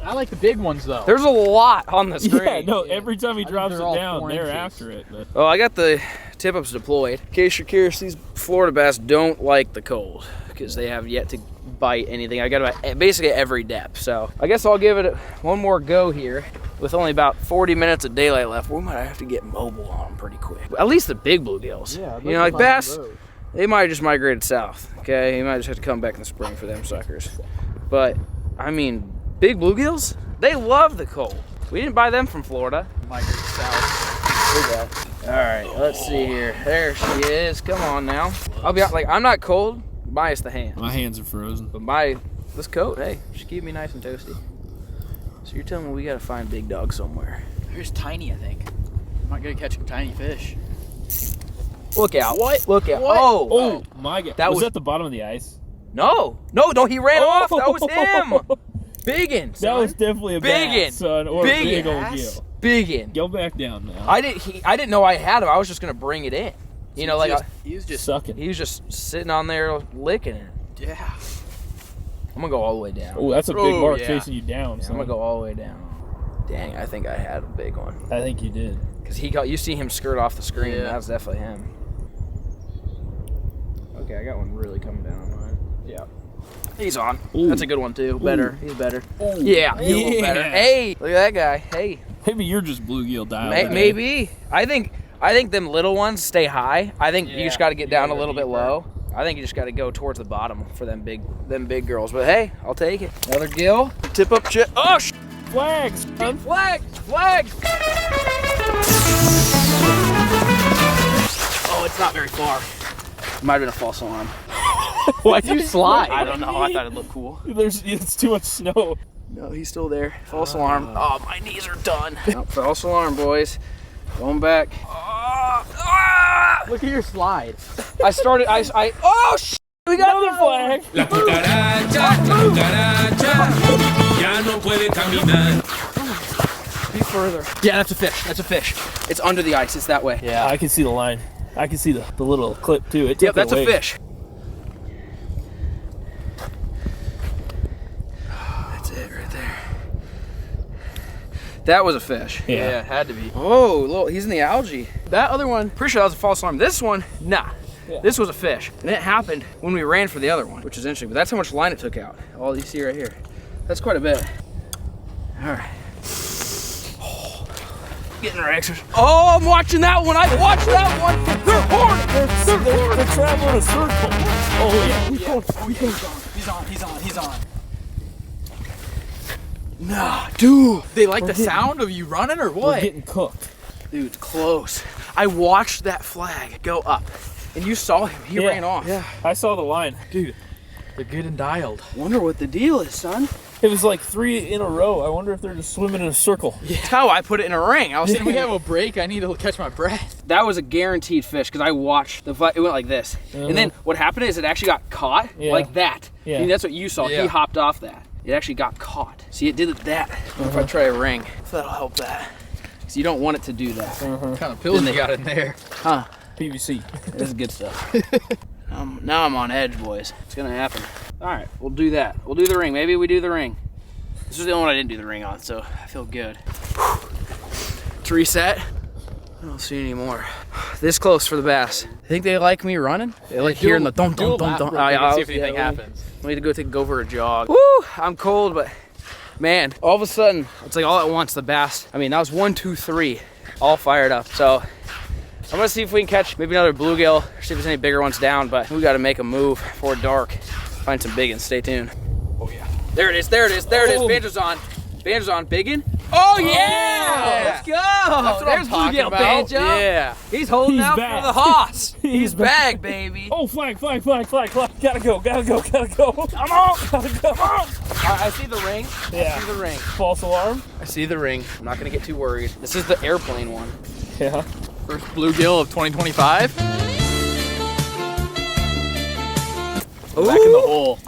I like the big ones though. There's a lot on the screen. Yeah, no, every time he think drops it they're all down, 4 they're inches. after it. But Oh, I got the tip-ups deployed. In case you're curious, these Florida bass don't like the cold because they have yet to bite anything. I got about basically every depth. So I guess I'll give it one more go here. With only about 40 minutes of daylight left, we might have to get mobile on them pretty quick. At least the big bluegills. Yeah, you know, like bass, they might have just migrated south. Okay, you might just have to come back in the spring for them suckers. But I mean, big bluegills, they love the cold. We didn't buy them from Florida. Migrate south. All right, let's see here. There she is. Come on now. I'll be out, like, I'm not cold, minus the hand. my hands are frozen. But this coat, hey, should keep me nice and toasty. So you're telling me we gotta find big dog somewhere. Here's tiny, I think. Might gonna catch some tiny fish. Look out. What? Look out. What? Oh, Oh my god. That was was- at the bottom of the ice? no, he ran off. That was him. Biggin, son. That was definitely a Biggin. bass, son, or a big old gill. Biggin. Go back down now. I didn't know I had him. I was just gonna bring it in. You know, like he was just Sucking. he was just sitting on there licking it. yeah. I'm gonna go all the way down. Oh, that's a big Oh, mark yeah. chasing you down. I'm gonna go all the way down. Dang, I think I had a big one. I think you did. Cause you see him skirt off the screen. Yeah. That was definitely him. Okay, I got one really coming down on mine. Yeah. He's on. Ooh. That's a good one too. Better. He's better. Ooh. Yeah, he's a little better. Yeah. Hey, look at that guy. Hey. Maybe you're just bluegill dialed. today. Maybe. I think them little ones stay high. I think you Yeah, just got to get you down a gotta go little bit deeper. low. I think you just got to go towards the bottom for them big girls. But hey, I'll take it. Another gill. Tip up chip. Oh, Flags, son. flag! Oh, it's not very far. Might have been a false alarm. Why'd you slide? I don't know. I thought it looked cool. It's too much snow. No, he's still there. False alarm. Oh, my knees are done. Oh, false alarm, boys. Going back. Look at your slide. I started. Oh, we got Another flag. La cucaracha, ya no puede caminar. Be further. Yeah, that's a fish. That's a fish. It's under the ice. It's that way. Yeah. I can see the line. I can see the little clip too. It Yep, took it that's a away. fish. That's it right there. That was a fish. Yeah. it had to be. Oh, he's in the algae. That other one, pretty sure that was a false alarm. This one, nah. Yeah. This was a fish. And it happened when we ran for the other one, which is interesting. But that's how much line it took out. All you see right here. That's quite a bit. All right. Getting our exercise. Oh, I'm watching that one. I watched that one. They're horny. They're traveling a circle. Oh yeah. He's on. Nah, dude. They like the sound of you running or We're what? getting cooked. Dude, close. I watched that flag go up. And you saw him. He ran off. Yeah. I saw the line. Dude, they're good and dialed. Wonder what the deal is, son. It was like 3 in a row. I wonder if they're just swimming in a circle. That's how I put it in a ring. I was Can we thinking have a break? I need to catch my breath. that was a guaranteed fish because I watched the flag. It went like this. And then what happened is it actually got caught like that. Yeah. I mean, that's what you saw. Yeah. He hopped off that. It actually got caught. See, it did it that. What if I try a ring? If that'll help that. Because you don't want it to do that. What kind of pills you got in there? Huh. PVC. This is good stuff. Now I'm on edge, boys. It's going to happen. All right, we'll do that. We'll do the ring. Maybe we do the ring. This was the only one I didn't do the ring on, so I feel good. Let's reset. I don't see any more. This close for the bass. I think they like me running. They like hearing the dum dum dum dum. See if anything happens. I need to go for a jog. Woo! I'm cold, but man, all of a sudden, it's like all at once, the bass. I mean, that was 1, 2, 3, all fired up. So I'm gonna see if we can catch maybe another bluegill, or see if there's any bigger ones down, but we gotta make a move before dark. Find some big ones, stay tuned. Oh yeah. There it is, there it is, there it is. Banjo's on. Banjo's on, biggin. Oh yeah! Let's go! That's what There's I'm talking bluegill about. Banjo. Yeah. He's holding out back. for the hoss. He's back, baby. Oh, flag. Gotta go. Come on. Gotta go. I see the ring. Yeah. I see the ring. False alarm. I see the ring. I'm not gonna get too worried. This is the airplane one. Yeah. First bluegill of 2025. Back in the hole.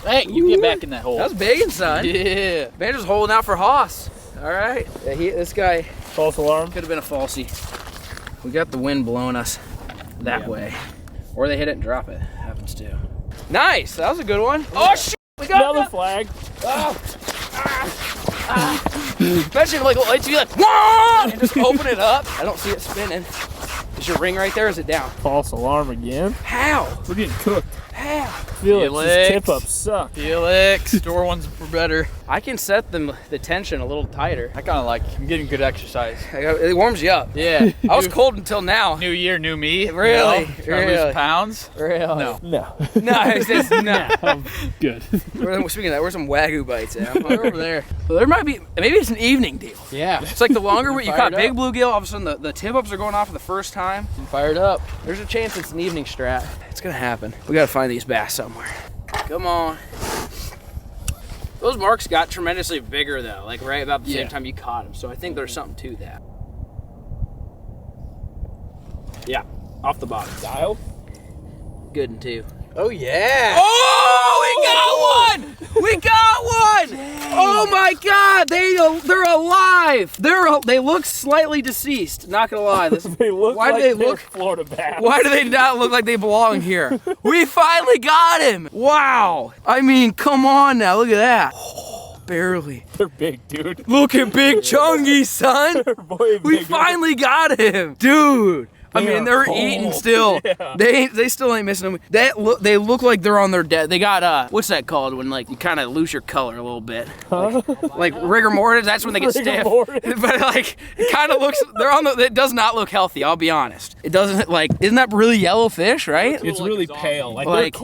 Hey, you get back in that hole. That was big, son. Yeah. Banjo's holding out for hoss. All right. Yeah, this guy False alarm. could have been a falsie. We got the wind blowing us that way. Or they hit it and drop it. Happens too. Nice. That was a good one. Oh, shit. We got Another flag. Imagine like lights be like, whoa! And just open it up. I don't see it spinning. Is your ring right there or is it down? False alarm again. How? We're getting cooked. How? Felix's Felix. tip-ups suck. Felix. Store ones were better. I can set the tension a little tighter. I kind of like, I'm getting good exercise. It warms you up. Yeah. I was cold until now. New year, new me. Really? You know, trying to Really? lose pounds. Really? No. No. No, it says no. I'm good. Speaking of that, where's some Wagyu bites at? They're over there. Well, there might be, maybe it's an evening deal. Yeah. It's like the longer you caught Fired big up. bluegill, all of a sudden the tip-ups are going off for the first time. Fired up. There's a chance it's an evening strat. It's gonna happen. We gotta find these bass somewhere. Come on. Those marks got tremendously bigger though, like right about the same time you caught them. So I think there's something to that. Yeah, off the bottom. Dial. Good and two. Oh yeah. Oh, we got one! We got one! Dang. Oh my God, they're alive. They look slightly deceased. Not gonna lie. They look Why do like they they're look? Florida bass. Why do they not look like they belong here? We finally got him! Wow! I mean, come on now, look at that. Oh, barely. They're big, dude. Look at Big Chungy, son! Boy, We big. finally got him! Dude! I mean, they're eating still. Yeah. They still ain't missing them. They look like they're on their dead. They got what's that called when like you kind of lose your color a little bit? Like rigor mortis. That's when they get Rigor stiff. mortis. But like it kind of looks. They're on the. It does not look healthy. I'll be honest. It doesn't like. Isn't that really yellow fish? Right? It's really pale. Like, Like- they're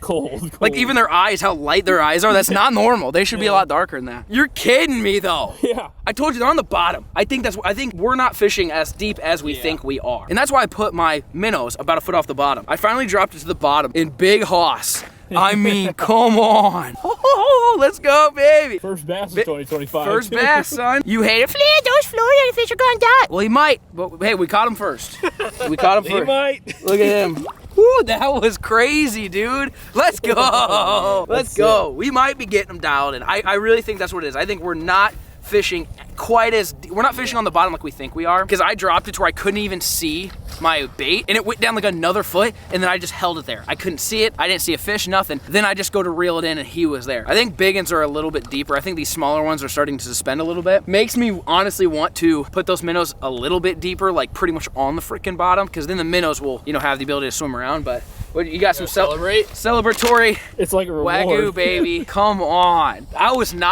cold. Like even their eyes, how light their eyes are. That's not normal. They should be a lot darker than that. You're kidding me though. Yeah. I told you they're on the bottom. I think we're not fishing as deep as we think we are. And that's why I put my minnows about a foot off the bottom. I finally dropped it to the bottom in big hoss. I mean, come on. Oh, let's go, baby. First bass of 2025. First bass, son. You hate it? Flair, those Florida fish are gonna die. Well, he might, but hey, we caught him first. We caught him He first. might. Look at him. Woo, that was crazy, dude. Let's go. Let's go. We might be getting them dialed in. I really think that's what it is. I think we're not fishing we're not fishing on the bottom like we think we are, because I dropped it to where I couldn't even see my bait and it went down like another foot and then I just held it there. I couldn't see it. I didn't see a fish, nothing. Then I just go to reel it in and he was there. I think big ones are a little bit deeper. I think these smaller ones are starting to suspend a little bit. Makes me honestly want to put those minnows a little bit deeper, like pretty much on the freaking bottom, because then the minnows will, have the ability to swim around. But what, you got some celebratory It's like a reward. Wagyu, baby. Come on.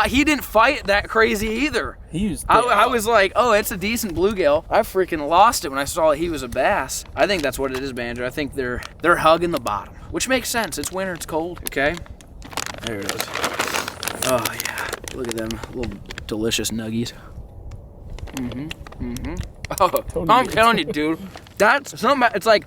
He didn't fight that crazy either. He was I was like, oh, it's a decent bluegill. I freaking lost it when I saw he was a bass. I think that's what it is, Banjo. I think they're hugging the bottom, which makes sense. It's winter, it's cold. Okay, there it is. Oh yeah, look at them little delicious nuggies. Oh, I'm telling you, dude, that's something. It's like,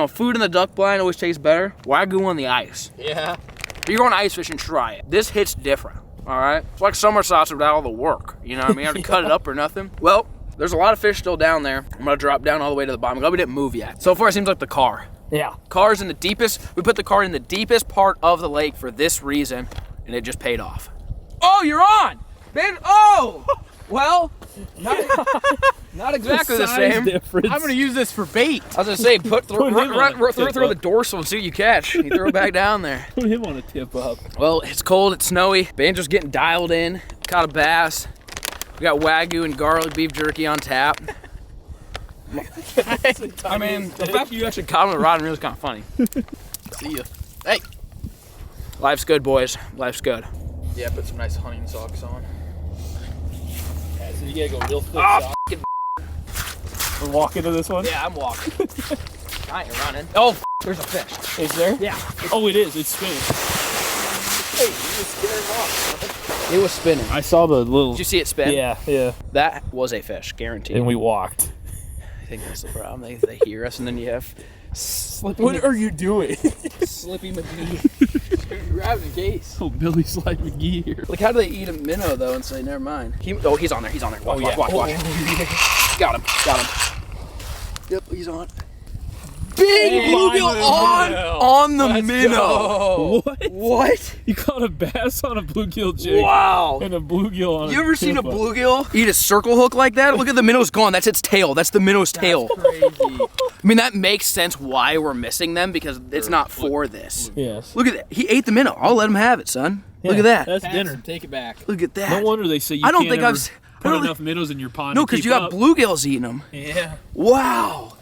food in the duck blind always tastes better. Wagyu on the ice. Yeah. If you're going ice fishing, try it. This hits different. All right, it's like summer sausage without all the work. You know what I mean? I have to cut it up or nothing. Well, there's a lot of fish still down there. I'm gonna drop down all the way to the bottom. Glad we didn't move yet. So far, it seems like the car. Yeah. Car's in the deepest. We put the car in the deepest part of the lake for this reason, and it just paid off. Oh, you're on, man. Oh, well, not exactly the Size same. difference. I'm gonna use this for bait. I was gonna say, throw tip through the up. dorsal and see what you catch. You throw it back down there. Put him on a tip up. Well, it's cold, it's snowy. Banjo's getting dialed in. Caught a bass. We got Wagyu and garlic beef jerky on tap. I mean, the fact that you actually caught him with a rod and reel is kind of funny. See ya. Hey. Life's good, boys. Life's good. Yeah, put some nice hunting socks on. Yeah, so you gotta go real thick. Oh, We're walking to this one. yeah, I'm walking. I ain't running. Oh, there's a fish. Is there? Yeah. Oh, it is. It's spinning. Hey, you just scared him off. It was spinning. I saw the little. Did you see it spin? Yeah, yeah. That was a fish, guaranteed. And we walked. I think that's the problem. They hear us, and then you have Slippy. What are you doing? Slippy McGee. Dude, grab the case. Oh, Billy Slide McGee here. Like, how do they eat a minnow though and say never mind? He's on there. He's on there. Watch, watch, watch, watch. Got him. Got him. Yep, he's on. Big bluegill on the minnow. What? You caught a bass on a bluegill jig. Wow. And a bluegill on You ever seen a tip-up. bluegill eat a circle hook like that? Look at the minnow's gone. That's its tail. That's the minnow's tail. Crazy. I mean, that makes sense why we're missing them because it's not for this. Yes. Look at that. He ate the minnow. I'll let him have it, son. Look at that. That's Handsome, dinner. take it back. Look at that. No wonder they say you I don't can't think ever I've put enough minnows in your pond. No, to because keep you got up. bluegills eating them. Yeah. Wow.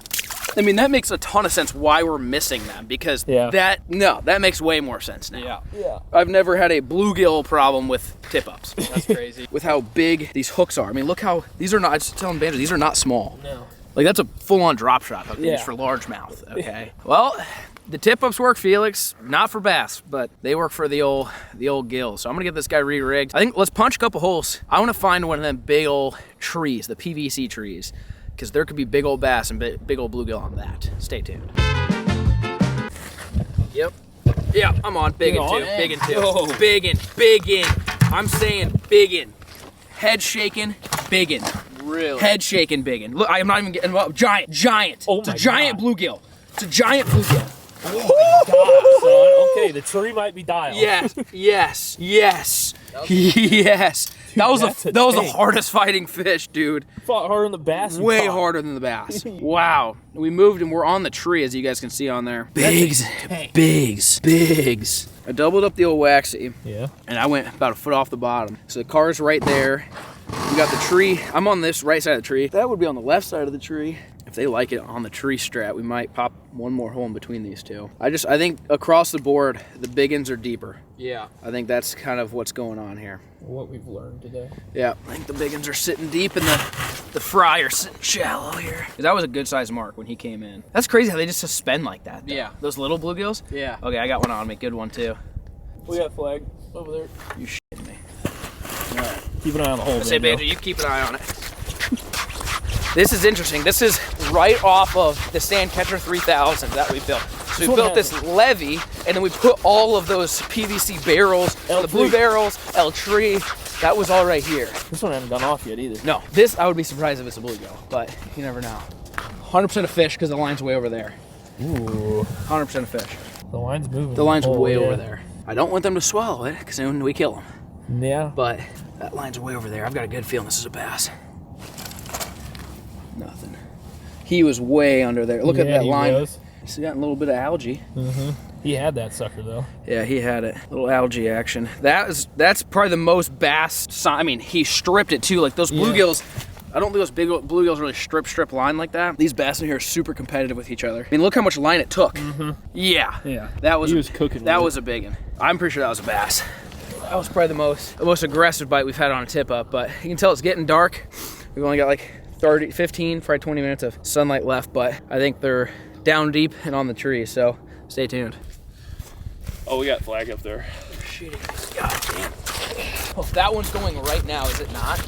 I mean, that makes a ton of sense why we're missing them because that makes way more sense now. Yeah. I've never had a bluegill problem with tip-ups. That's crazy. With how big these hooks are. I mean, look how, these are not, I was telling Banjo, these are not small. No. Like, that's a full-on drop shot hook Yeah. used for largemouth, okay? Well, the tip-ups work, Felix, not for bass, but they work for the old gills. So I'm gonna get this guy re-rigged. I think let's punch a couple holes. I wanna find one of them big old trees, the PVC trees, because there could be big old bass and big old bluegill on that. Stay tuned. Yep. Yeah, I'm on. Big and two. Big and two. Big in. I'm saying big in. Head shaking, big in. Really? Head shaking, big in. Look, I'm not even getting well. Giant. Oh it's a my giant God. bluegill. It's a giant bluegill. Son. Okay, the tree might be dialed. Yes. Yes. That was that's a the tank. hardest fighting fish, dude. Fought harder than the bass. you Way caught. harder than the bass. Wow. We moved and we're on the tree, as you guys can see on there. Bigs. I doubled up the old waxy. Yeah. And I went about a foot off the bottom. So the car's right there. We got the tree. I'm on this right side of the tree. That would be on the left side of the tree. If they like it on the tree strap, we might pop one more hole in between these two. I think across the board, the big ends are deeper. Yeah. I think that's kind of what's going on here. What we've learned today. Yeah, I think the big ones are sitting deep and the fry are sitting shallow here. That was a good sized mark when he came in. That's crazy how they just suspend like that, though. Yeah. Those little bluegills? Yeah. Okay, I got one on me. Good one, too. We got flag over there. You shitting me. Keep an eye on the hole. Say, Banjo, you keep an eye on it. This is interesting. This is right off of the Sandcatcher 3000 that we built. So we built this levee, and then we put all of those PVC barrels, the blue barrels, El Tree. That was all right here. This one hasn't gone off yet either. No, this, I would be surprised if it's a bluegill, but you never know. 100% of fish because the line's way over there. Ooh. 100% of fish. The line's moving. The line's way yeah. over there. I don't want them to swallow it because then we kill them. Yeah. But that line's way over there. I've got a good feeling this is a bass. Nothing. He was way under there. Look at that line. Was. He's got a little bit of algae. He had that sucker though. Yeah, he had it. Little algae action. That's probably the most bass. I mean, he stripped it too. Like those bluegills. I don't think those big bluegills really strip line like that. These bass in here are super competitive with each other. I mean, look how much line it took. Yeah. Yeah. That was. He was cooking. That with was a big one. I'm pretty sure that was a bass. That was probably the most aggressive bite we've had on a tip up. But you can tell it's getting dark. We've only got like 30, 15, probably 20 minutes of sunlight left. But I think they're down deep and on the tree. So stay tuned. Oh, we got flag up there. God damn. Oh, that one's going right now, is it not?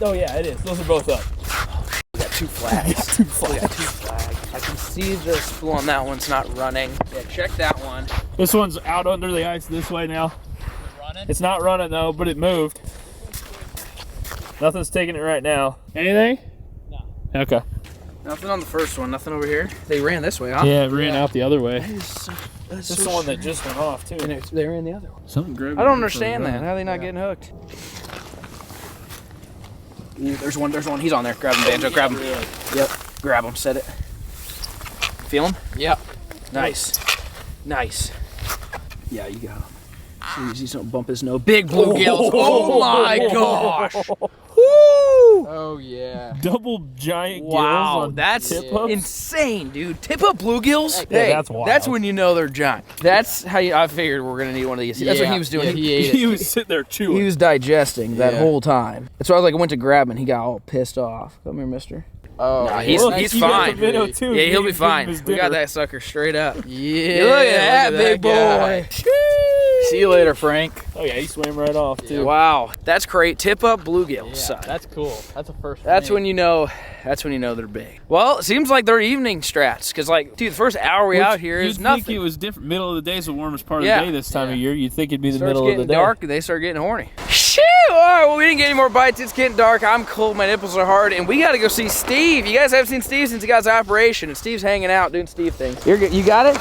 Oh yeah, it is. Those are both up. We got two flags. We got two flags. I can see the spool on that one's not running. Yeah, check that one. This one's out under the ice this way now. Running? It's not running though, but it moved. Nothing's taking it right now. Anything? No. Okay. Nothing on the first one, nothing over here. They ran this way, huh? Yeah, it ran out the other way. That's This is the one that just went off too. And they ran the other one. Something grabbed. I don't understand that. How are they not getting hooked? Ooh, there's one. He's on there. Grab him, Banjo. Grab him. Yep. Grab him. Set it. Feel him? Yep. Nice. Nice. Yeah, you got him. Please, don't bump his nose. Big bluegills. Oh my gosh. Woo! Oh yeah. Double giant gills Wow, on that's tip-ups? insane, dude. Tip-up bluegills? Yeah, Hey, that's wild. that's when you know they're giant. That's how I figured we're gonna need one of these. That's what he was doing. Yeah, he ate it. He was sitting there chewing. He was digesting that Yeah. whole time. That's why I was like, I went to grab him and he got all pissed off. Come here, mister. Oh, Nah, yeah. he's Look, he's you got the fine. video, too. Yeah, You he'll can be give him fine. his We got dinner. that sucker straight up. Yeah. Look at that big guy. boy. See you later, Frank. Oh yeah, he swam right off too. Wow, that's great. Tip up bluegills. Yeah, son. that's cool. That's a first. That's when you know. That's when you know they're big. Well, it seems like they're evening strats. Cause like, dude, the first hour we out here is You'd nothing. think it was different. Middle of the day is the warmest part Yeah. of the day this time of year. You'd think it'd be the Starts middle of getting the day. dark, they start getting horny. Shoo! All right, well, we didn't get any more bites. It's getting dark. I'm cold. My nipples are hard, and we got to go see Steve. You guys haven't seen Steve since he got his operation, and Steve's hanging out doing Steve things. You're good. You got it?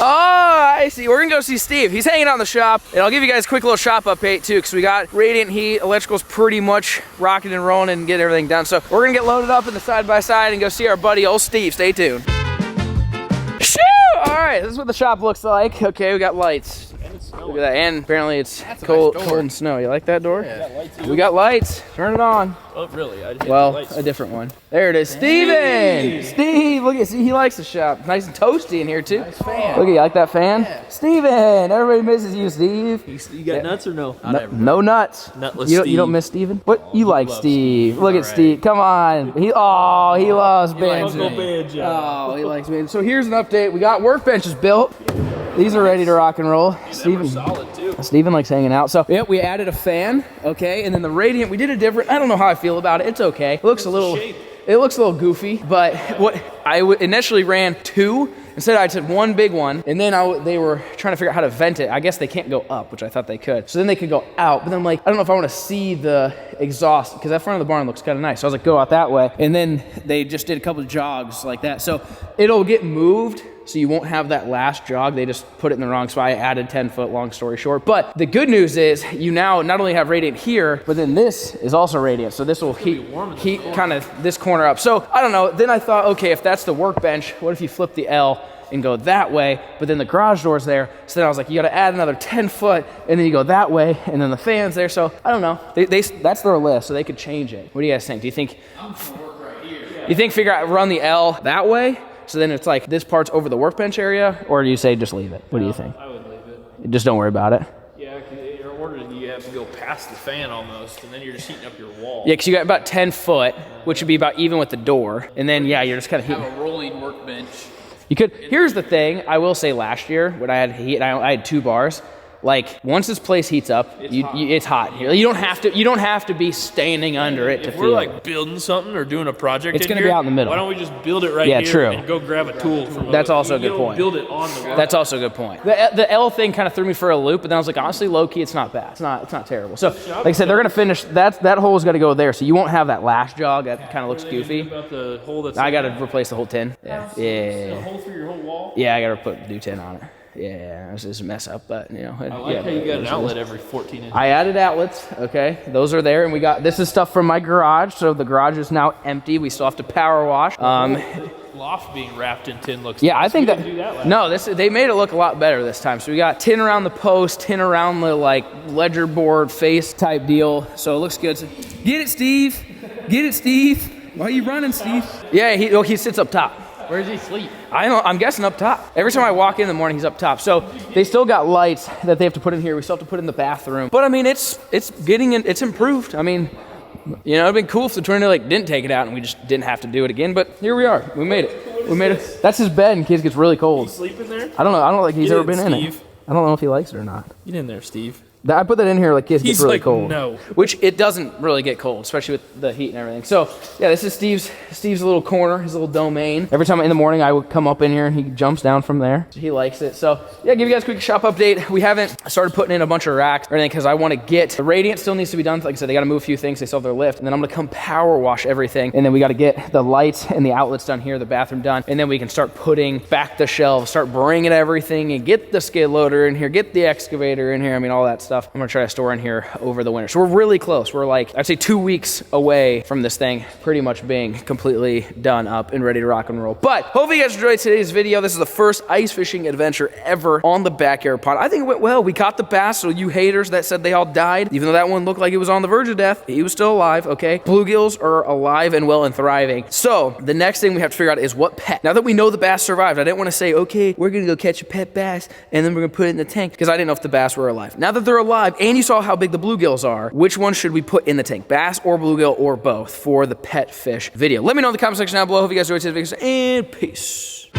Oh, I see. We're gonna go see Steve. He's hanging out in the shop, and I'll give you guys a quick little shop update too, because we got radiant heat, electrical's pretty much rocking and rolling, and get everything done. So we're gonna get loaded up in the side by side and go see our buddy old Steve. Stay tuned. Shoo! All right, this is what the shop looks like. Okay, we got lights. Look at that, and apparently it's cold and snow. You like that door? Yeah. We got lights. Turn it on. Oh really? I just hit the Well, lights. a different one. There it is. Steven! Steve, look at, see, he likes the shop. Nice and toasty in here too. Nice fan. Look at you, like that fan? Steven! Everybody misses you, Steve. You got nuts or no? No nuts. Nutless You don't Steve. miss Steven? What? You like love Steve. Look at Alright. Steve. Come on. He loves Uncle Benjamin. Benji. Oh, he likes me. So here's an update. We got workbenches built. These are ready to rock and roll. Steven. Solid too. Steven likes hanging out. So, yep, we added a fan, okay? And then the radiant, we did a different, I don't know how I feel about it. It's okay. It looks a little goofy, but what I initially ran two. Instead, I took one big one, and then they were trying to figure out how to vent it. I guess they can't go up, which I thought they could. So then they could go out, but then I'm like, I don't know if I want to see the exhaust, because that front of the barn looks kind of nice. So I was like, go out that way. And then they just did a couple of jogs like that. So it'll get moved, so you won't have that last jog. They just put it in the wrong spot. I added 10 foot, long story short. But the good news is you now not only have radiant here, but then this is also radiant. So this will heat kind of this corner up. So I don't know. Then I thought, okay, if that's the workbench, what if you flip the L and go that way, but then the garage door's there. So then I was like, you gotta add another 10 foot, and then you go that way, and then the fan's there. So I don't know. That's their list, so they could change it. What do you guys think? Do you think, run the L that way? So then it's like this part's over the workbench area, or do you say just leave it? What do you think? I would leave it. Just don't worry about it. Yeah, because in order you have to go past the fan almost, and then you're just heating up your wall. Yeah, because you got about 10 foot, which would be about even with the door, and then yeah, you're just kind of heating. Have a rolling workbench. You could. Here's the thing. I will say, last year when I had heat, I had 2 bars. Like once this place heats up, it's hot here. You don't have to be standing under it to If feel we're it. like building something or doing a project, It's in gonna here, be out in the middle. Why don't we just build it right Yeah, here true. and go grab a tool from? That's also a good point. Build it on the wall. That's also a good point. The L thing kind of threw me for a loop, but then I was like, honestly, low key, it's not bad. It's not terrible. So, like I said, they're gonna finish. That hole's got to go there, so you won't have that last jog that kind of looks goofy. About the hole that's I got to replace the whole tin. Yeah. a hole through your whole wall. Yeah, I got to put new tin on it. Yeah, it's just a mess up, but you know. I like how you got an outlet every 14 inches. I added outlets, okay? Those are there, and we got, this is stuff from my garage, so the garage is now empty. We still have to power wash. The loft being wrapped in tin looks. Yeah, I nice. think We that, didn't do that last no, they made it look a lot better this time. So we got tin around the post, tin around the like ledger board face type deal. So it looks good. So, get it, Steve. Get it, Steve. Why are you running, Steve? Yeah, he sits up top. Where does he sleep? I'm guessing up top. Every time I walk in the morning, he's up top. So they still got lights that they have to put in here. We still have to put in the bathroom. But I mean, it's improved. I mean, you know, it'd been cool if the tornado like didn't take it out and we just didn't have to do it again. But here we are. We made it. We made it. That's his bed in case it gets really cold. Sleep in there? I don't know. I don't think he's Get ever in, been in it. Steve. I don't know if he likes it or not. Get in there, Steve. I put that in here like in case it gets He's really like, cold. no. Which it doesn't really get cold, especially with the heat and everything. So yeah, this is Steve's little corner, his little domain. Every time in the morning I would come up in here and he jumps down from there. He likes it. So yeah, give you guys a quick shop update. We haven't started putting in a bunch of racks or anything because I want to get the radiant still needs to be done. Like I said, they got to move a few things. They still have their lift, and then I'm gonna come power wash everything, and then we got to get the lights and the outlets done here, the bathroom done, and then we can start putting back the shelves, start bringing everything, and get the skid loader in here, get the excavator in here. I mean, all that stuff. stuff I'm gonna try to store in here over the winter. So we're really close. We're like, I'd say 2 weeks away from this thing pretty much being completely done up and ready to rock and roll. But hopefully you guys enjoyed today's video. This is the first ice fishing adventure ever on the backyard pond. I think it went well. We caught the bass, so you haters that said they all died, even though that one looked like it was on the verge of death, he was still alive, okay? Bluegills are alive and well and thriving. So the next thing we have to figure out is what pet. Now that we know the bass survived, I didn't want to say, okay, we're gonna go catch a pet bass and then we're gonna put it in the tank, because I didn't know if the bass were alive. Now that they're alive and you saw how big the bluegills are, which one should we put in the tank? Bass or bluegill or both for the pet fish video? Let me know in the comment section down below. Hope you guys enjoyed today's video, and peace.